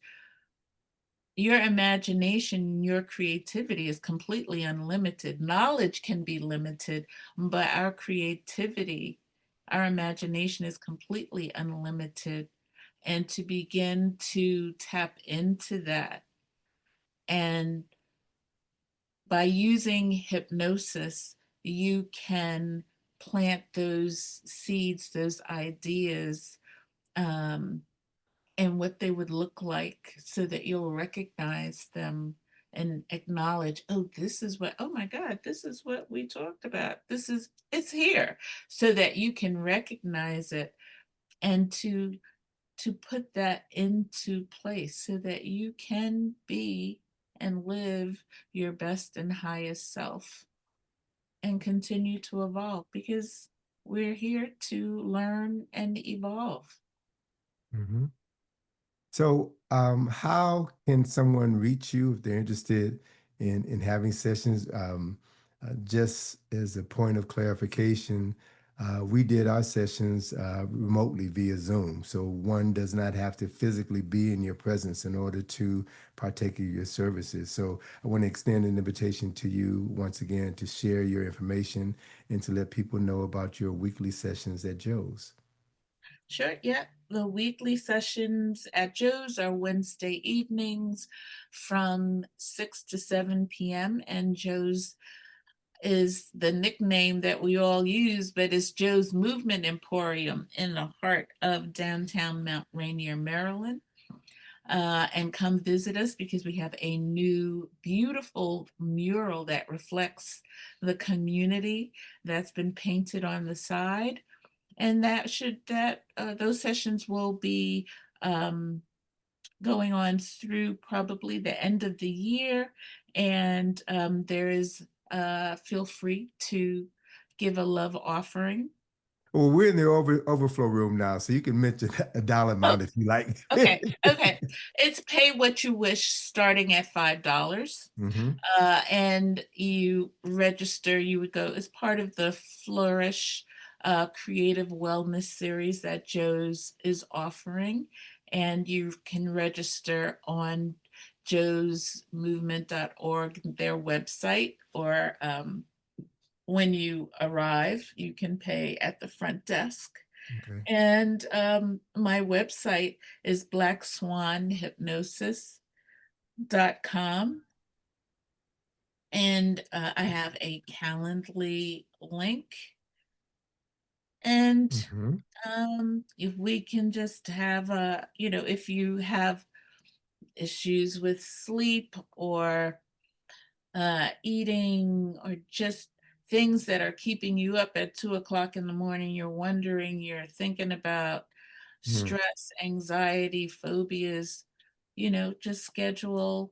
your imagination, your creativity is completely unlimited. Knowledge can be limited, but our creativity, our imagination is completely unlimited. And to begin to tap into that, and by using hypnosis, you can plant those seeds, those ideas, um, and what they would look like so that you'll recognize them and acknowledge, oh, this is what, oh my God, this is what we talked about. It's here, so that you can recognize it, and to put that into place so that you can be and live your best and highest self and continue to evolve, because we're here to learn and evolve. Mhm. So, how can someone reach you if they're interested in having sessions? Just as a point of clarification, we did our sessions remotely via Zoom, so one does not have to physically be in your presence in order to partake of your services. So, I want to extend an invitation to you once again to share your information and to let people know about your weekly sessions at Joe's. Sure, yeah. The weekly sessions at Joe's are Wednesday evenings from 6 to 7 p.m. And Joe's is the nickname that we all use, but it's Joe's Movement Emporium in the heart of downtown Mount Rainier, Maryland. And come visit us, because we have a new, beautiful mural that reflects the community that's been painted on the side. And that those sessions will be um, going on through probably the end of the year. And there is feel free to give a love offering. Well, we're in the overflow room now, so you can mention a dollar Oh, amount if you like. okay, okay. It's pay what you wish, starting at $5. Hmm. And you register, you would go as part of the Flourish Creative Wellness Series that Joe's is offering. And you can register on joesmovement.org, their website, or when you arrive, you can pay at the front desk. Okay. And my website is blackswanhypnosis.com. And I have a Calendly link. And Hmm. if we can just have if you have issues with sleep or eating, or just things that are keeping you up at 2 o'clock in the morning, you're wondering, you're thinking about stress, anxiety, phobias, just schedule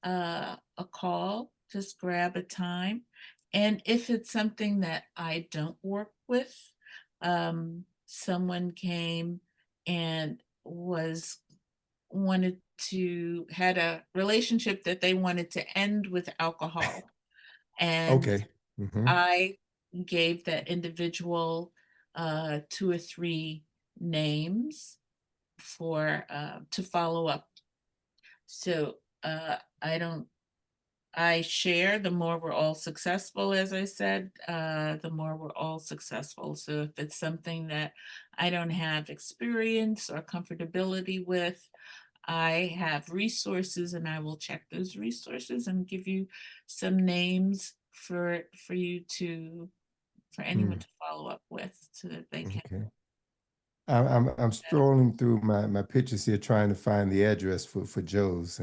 a call, just grab a time. And if it's something that I don't work with, someone came and was wanted to had a relationship that they wanted to end with alcohol. And Okay. Hmm. I gave that individual two or three names for to follow up. So I don't I share, the more we're all successful, as I said, the more we're all successful. So if it's something that I don't have experience or comfortability with, I have resources, and I will check those resources and give you some names for you to for anyone to follow up with, so that they can. Okay. I'm strolling through my pictures here trying to find the address for Joe's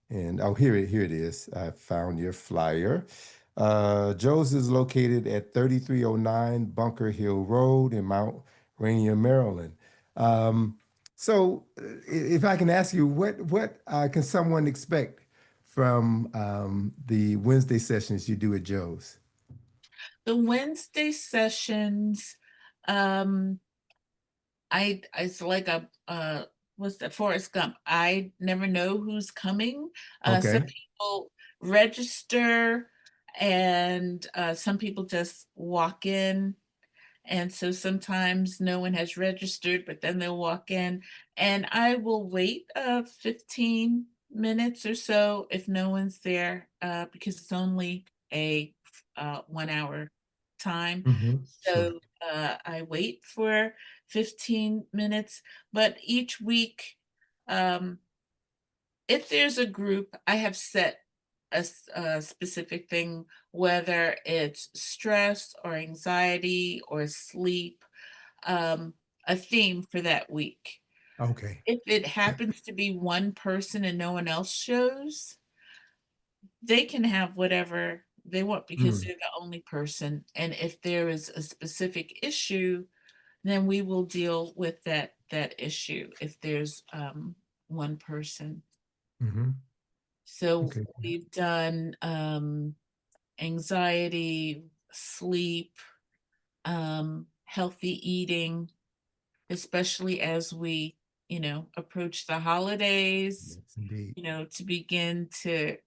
and oh, here it is. I found your flyer. Joe's is located at 3309 Bunker Hill Road in Mount Rainier, Maryland. Um, if I can ask you, what can someone expect from the Wednesday sessions you do at Joe's? The Wednesday sessions, um, it's like a what's that, Forrest Gump. I never know who's coming. Some Okay. people register, and some people just walk in. And so sometimes no one has registered, but then they'll walk in, and I will wait 15 minutes or so if no one's there, because it's only a 1 hour time. Sure. So I wait for 15 minutes, but each week, um, if there's a group, I have set a specific thing, whether it's stress or anxiety or sleep, um, a theme for that week. Okay. If it happens to be one person and no one else shows, they can have whatever they want because Mm. they're the only person. And if there is a specific issue, then we will deal with that issue if there's one person. Mm-hmm. So Okay. we've done anxiety, sleep, healthy eating, especially as we, approach the holidays, Yes, indeed. to begin to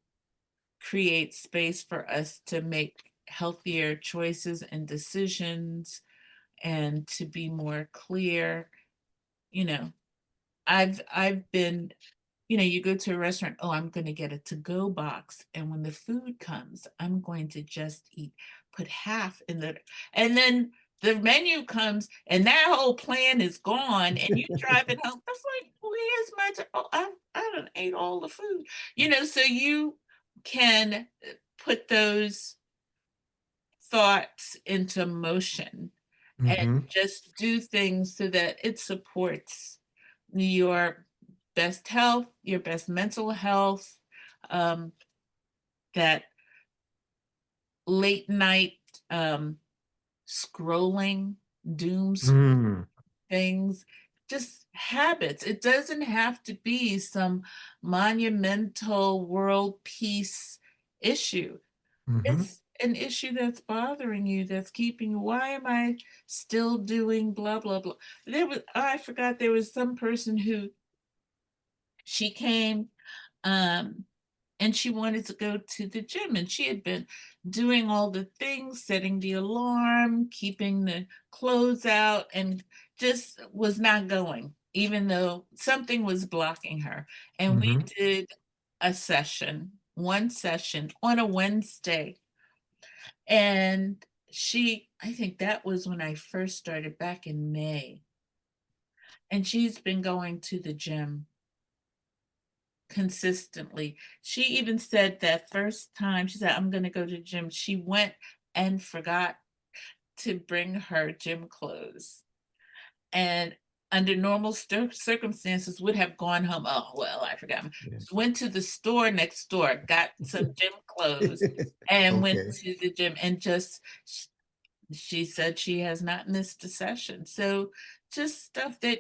create space for us to make healthier choices and decisions and to be more clear. You know, I've been, you go to a restaurant, oh, I'm going to get a to-go box. And when the food comes, I'm going to just put half in the, and then the menu comes and that whole plan is gone and you drive it home. That's like, where's my, oh, I done ate all the food. So you can put those thoughts into motion and Mm-hmm. just do things so that it supports your best health, your best mental health, um, that late night um, scrolling, doom Mm. things, just habits. It doesn't have to be some monumental world peace issue. Mm-hmm. It's an issue that's bothering you, that's keeping you. Why am I still doing blah, blah, blah? I forgot there was some person who she came, um, and she wanted to go to the gym, and she had been doing all the things, setting the alarm, keeping the clothes out, and just was not going, even though something was blocking her. And we Mm-hmm. did one session on a Wednesday. And I think that was when I first started back in May. And she's been going to the gym consistently. She even said that first time she said, I'm going to go to the gym, she went and forgot to bring her gym clothes. And under normal circumstances would have gone home. Oh, well, I forgot. Yeah. Went to the store next door, got some gym clothes, and went Okay. to the gym and just she said she has not missed a session. So just stuff that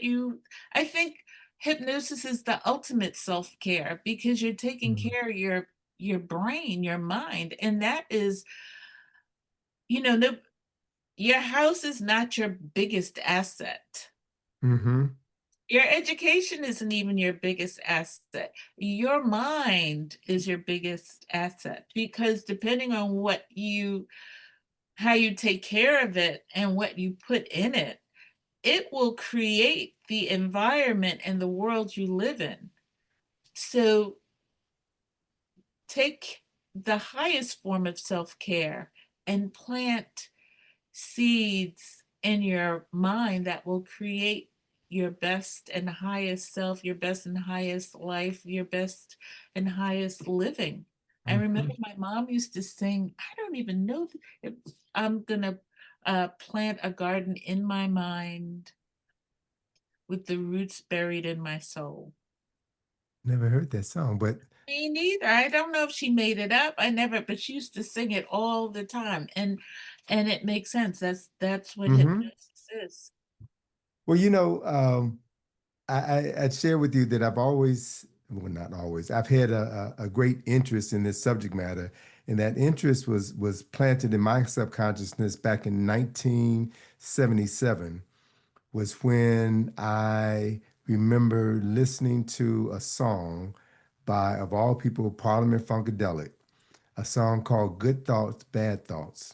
I think hypnosis is the ultimate self-care because you're taking Mm. care of your brain, your mind, and that is, no, your house is not your biggest asset. Mm-hmm. Your education isn't even your biggest asset. Your mind is your biggest asset because depending on how you take care of it and what you put in it, it will create the environment and the world you live in. So take the highest form of self care and plant seeds in your mind that will create your best and highest self, your best and highest life, your best and highest living. I remember Mm-hmm. my mom used to sing, I don't even know if I'm going to plant a garden in my mind with the roots buried in my soul. Never heard that song, but Me neither. I don't know if she made it up. I never, but she used to sing it all the time, and it makes sense. That's what mm-hmm. hypnosis is. Well, I'd share with you that I've always, well, not always, I've had a great interest in this subject matter. And that interest was planted in my subconsciousness back in 1977 was when I remember listening to a song by, of all people, Parliament Funkadelic, a song called Good Thoughts, Bad Thoughts.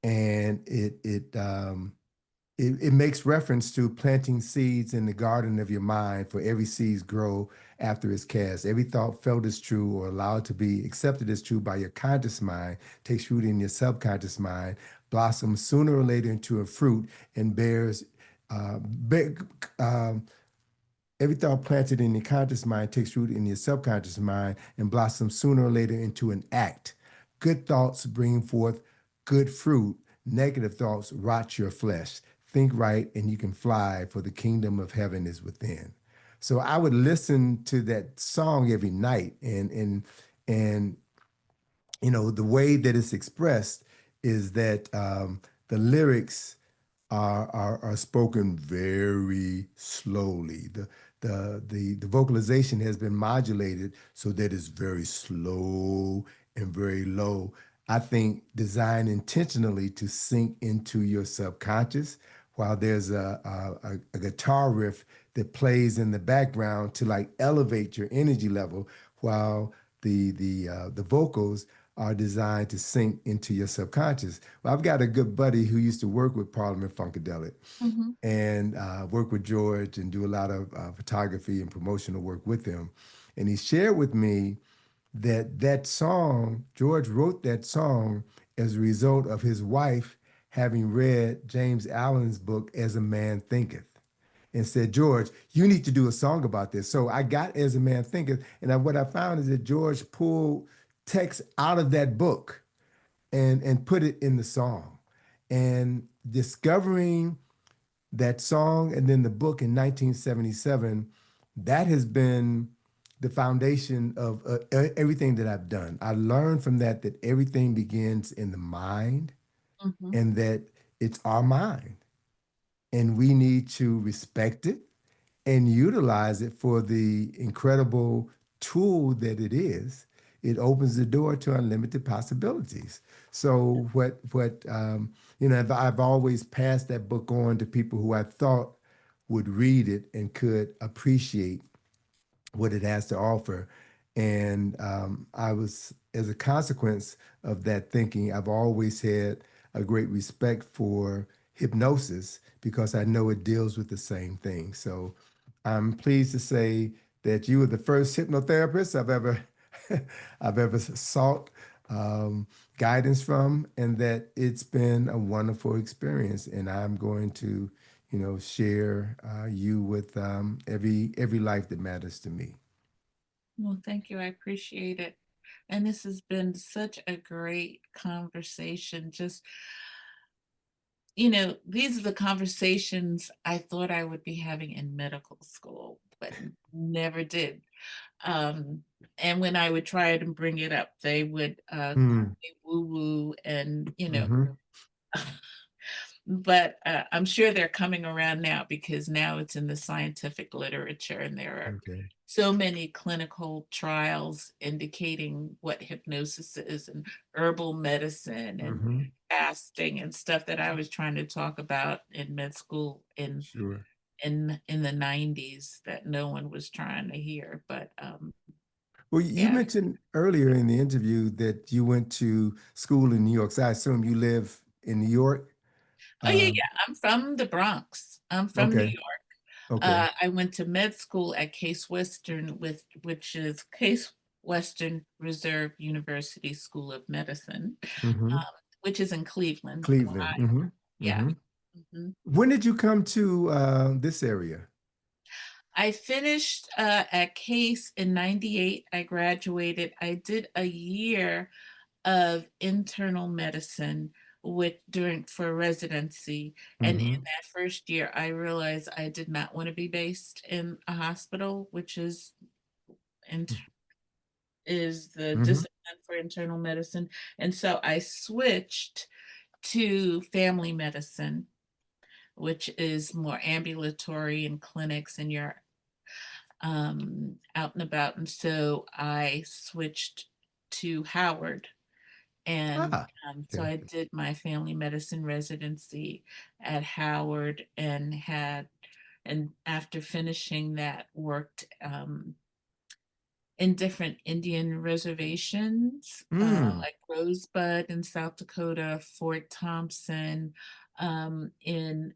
And it makes reference to planting seeds in the garden of your mind, for every seed grow after it's cast. Every thought felt as true or allowed to be accepted as true by your conscious mind takes root in your subconscious mind, blossoms sooner or later into a fruit, and bears big, every thought planted in your conscious mind takes root in your subconscious mind and blossoms sooner or later into an act. Good thoughts bring forth good fruit. Negative thoughts rot your flesh. Think right and you can fly, for the kingdom of heaven is within. So I would listen to that song every night, and the way that it's expressed is that the lyrics are spoken very slowly. The vocalization has been modulated so that it's very slow and very low. I think designed intentionally to sink into your subconscious, while there's a guitar riff that plays in the background to like elevate your energy level, while the vocals are designed to sink into your subconscious. Well, I've got a good buddy who used to work with Parliament Funkadelic Mhm. and work with George and do a lot of photography and promotional work with him. And he shared with me that that song, George wrote that song as a result of his wife having read James Allen's book, As a Man Thinketh, and said, George, you need to do a song about this. So I got As a Man Thinketh, and what I found is that George pulled text out of that book and put it in the song. And discovering that song and then the book in 1977, that has been the foundation of everything that I've done. I learned from that everything begins in the mind, Mhm. and that it's our mind, and we need to respect it and utilize it for the incredible tool that it is. It opens the door to unlimited possibilities. So I've always passed that book on to people who I thought would read it and could appreciate what it has to offer. And I was, as a consequence of that thinking, I've always had a great respect for hypnosis because I know it deals with the same thing. So I'm pleased to say that you were the first hypnotherapist I've ever I've ever sought guidance from, and that it's been a wonderful experience. And I'm going to, share you with every life that matters to me. Well, thank you. I appreciate it. And this has been such a great conversation. Just, these are the conversations I thought I would be having in medical school, but never did. Um, and when I would try to bring it up, they would call Mm, me woo woo and, hmm. but I'm sure they're coming around now because now it's in the scientific literature and there are Okay. so many clinical trials indicating what hypnosis is and herbal medicine and Hmm. fasting and stuff that I was trying to talk about in med school Sure. in the 90s that no one was trying to hear. But Well, you yeah. mentioned earlier in the interview that you went to school in New York. So I assume you live in New York. Oh yeah, Uh, yeah. I'm from the Bronx. I'm from New okay. York. Okay. I went to med school at Case Western, which is Case Western Reserve University School of Medicine, Hmm. which is in Cleveland, Cleveland. Ohio. Hmm. Yeah. Hmm. Mhm. When did you come to this area? I finished at Case in 98. I graduated. I did a year of internal medicine with during for residency, and in Hmm. that first year I realized I did not want to be based in a hospital, which in, is the Hmm. discipline for internal medicine, and so I switched to family medicine, which is more ambulatory in clinics and you're out and about, and so I switched to Howard, And Ah, so okay. I did my family medicine residency at Howard and after finishing that, worked in different Indian reservations, Mm, like Rosebud in South Dakota, Fort Thompson, in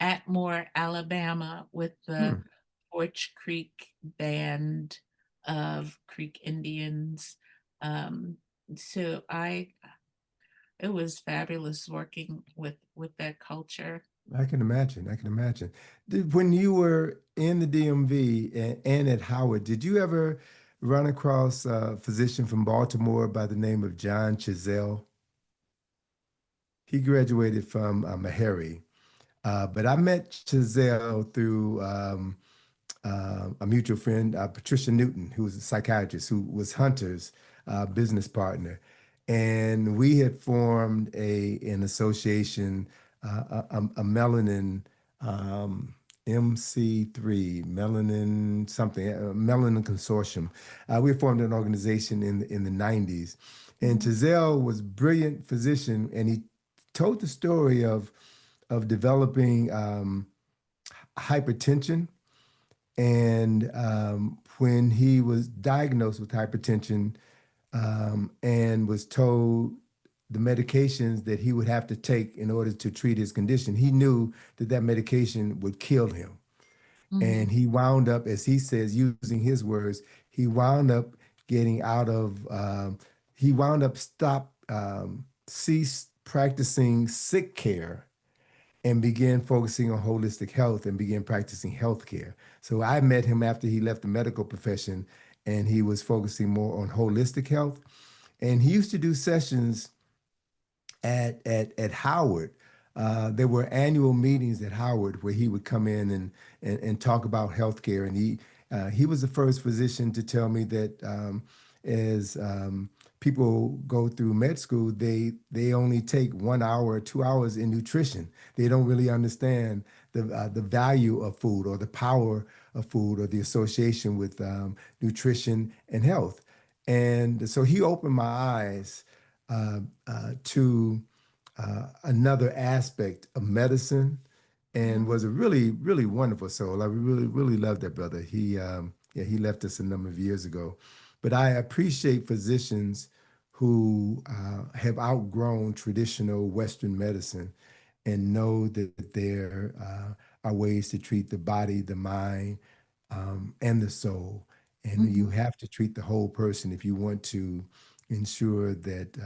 Atmore, Alabama, with the mm. Torch Creek Band of Creek Indians. Um, so it was fabulous working with that culture. I can imagine. I can imagine. When you were in the DMV and at Howard, did you ever run across a physician from Baltimore by the name of John Chazelle? He graduated from Meharry. But I met Chazelle through a mutual friend, Patricia Newton, who was a psychiatrist, who was Hunter's business partner. And we had formed an association, a melanin MC3, melanin something, melanin consortium. We had formed an organization in the 90s. And Mhm, Chazelle was a brilliant physician, and he told the story of developing hypertension. And when he was diagnosed with hypertension and was told the medications that he would have to take in order to treat his condition, he knew that that medication would kill him. And mhm, he wound up, as he says, using his words, he wound up getting out of, he wound up cease practicing sick care and began focusing on holistic health and began practicing healthcare. So I met him after he left the medical profession and he was focusing more on holistic health. And he used to do sessions at Howard. There were annual meetings at Howard where he would come in and talk about healthcare. And he was the first physician to tell me that as people go through med school, they only take 1 hour or 2 hours in nutrition. They don't really understand the value of food or the power of food or the association with nutrition and health. And so he opened my eyes to another aspect of medicine and mhm. was a really, really wonderful soul. I really, really love that brother. Yeah, he left us a number of years ago. But I appreciate physicians who have outgrown traditional Western medicine and know that there are ways to treat the body, the mind, and the soul. And you Mhm. have to treat the whole person if you want to ensure that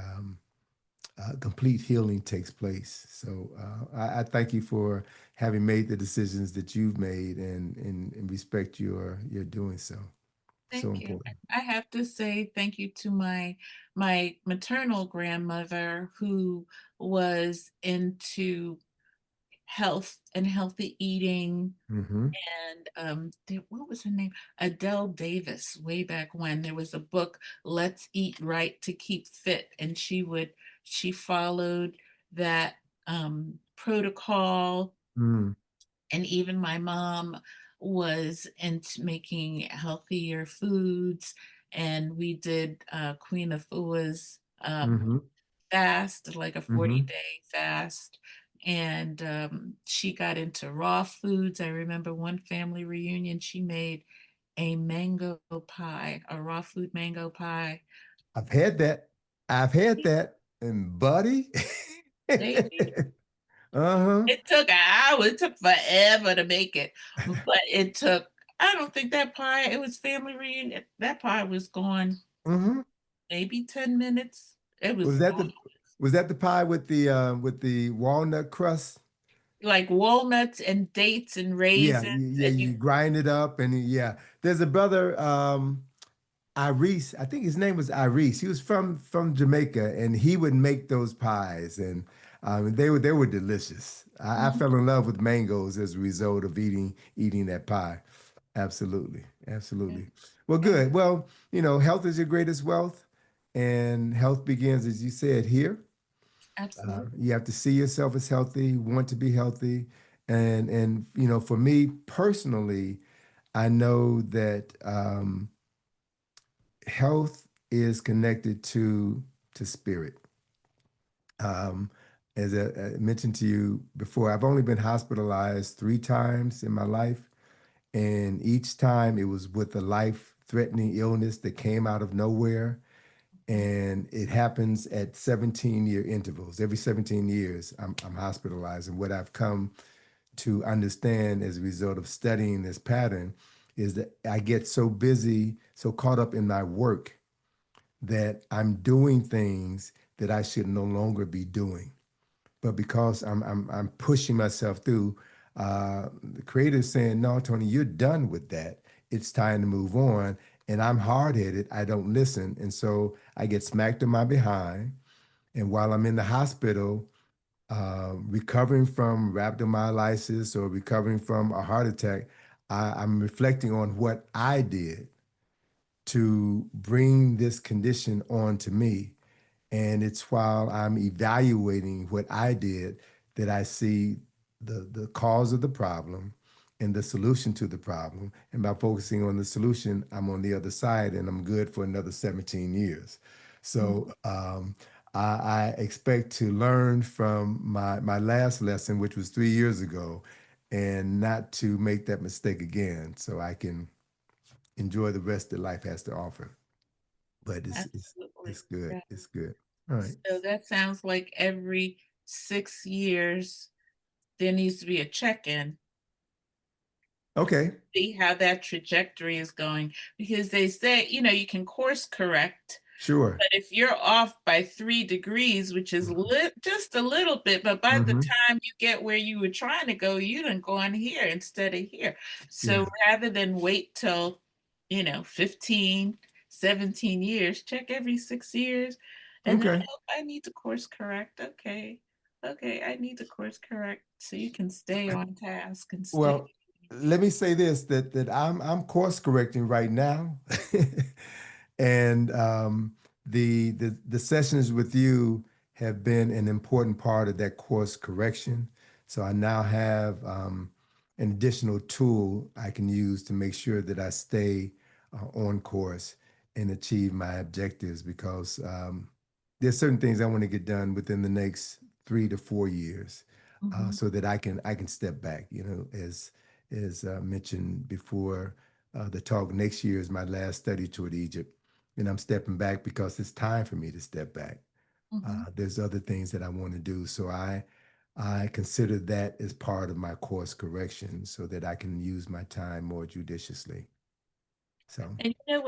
complete healing takes place. So I thank you for having made the decisions that you've made and respect your doing so. So Thank you. important. I have to say thank you to my maternal grandmother who was into health and healthy eating. Hmm. And what was her name? Adele Davis. Way back when there was a book, Let's Eat Right to Keep Fit, and she followed that protocol. Mm, And even my mom was into making healthier foods, and we did Queen Afua's hmm. fast, like a Hmm. 40-day fast. And she got into raw foods. I remember one family reunion, she made a mango pie, a raw food mango pie. I've had that. I've had that. And buddy, Baby, uh-huh. it took an hour, it took forever to make it, but it took, I don't think that pie, it was family reunion. That pie was gone Hmm. maybe 10 minutes. It was Was that the was that the pie with the walnut crust? like walnuts and dates and Yeah, raisins, yeah, and you you grind it up and yeah. There's a brother, Iris, I think his name was Iris. He was from Jamaica and he would make those pies and they were delicious. I Mhm. fell in love with mangoes as a result of eating that pie. Absolutely. Yeah, Absolutely. Well, yeah, good. Well, health is your greatest wealth and health begins, as you said, here. absolutely. You have to see yourself as healthy, want to be healthy. And for me personally, I know that health is connected to to spirit. Um, as I mentioned to you before, I've only been hospitalized 3 times in my life, and each time it was with a life-threatening illness that came out of nowhere, and it happens at 17-year intervals. Every 17 years, I'm hospitalized, and what I've come to understand as a result of studying this pattern is that I get so busy, so caught up in my work that I'm doing things that I should no longer be doing. But because I'm pushing myself through, the creator's saying, "No, Tony, you're done with that. It's time to move on." And I'm hard headed. I don't listen, and so I get smacked in my behind. And while I'm in the hospital, recovering from rhabdomyolysis or recovering from a heart attack, I'm reflecting on what I did to bring this condition on to me. And it's while I'm evaluating what I did that I see the cause of the problem and the solution to the problem. And by focusing on the solution, I'm on the other side and I'm good for another 17 years. So I expect to learn from my last lesson, which was 3 years ago, and not to make that mistake again so I can enjoy the rest that life has to offer. But it's Absolutely. good. Yeah. It's good. All right. So that sounds like every 6 years there needs to be a check-in, Okay. see how that trajectory is going. Because they say, you can course correct, Sure. but if you're off by 3 degrees, which is just a little bit, but by the Mm-hmm. time you get where you were trying to go, you done gone here instead of here. So Yeah. rather than wait till, 15, 17 years, check every 6 years. And then, Okay. oh, I need to course correct. Okay. Okay, I need to course correct so you can stay on task and stay. Well, let me say this that I'm course correcting right now, and the sessions with you have been an important part of that course correction. So I now have an additional tool I can use to make sure that I stay on course and achieve my objectives because there's certain things I want to get done within the next 3 to 4 years Mhm, so that I can step back. As mentioned before, the talk next year is my last study tour to Egypt, and I'm stepping back because it's time for me to step back. mhm. There's other things that I want to do, so I consider that as part of my course correction, so that I can use my time more judiciously. So. And you know what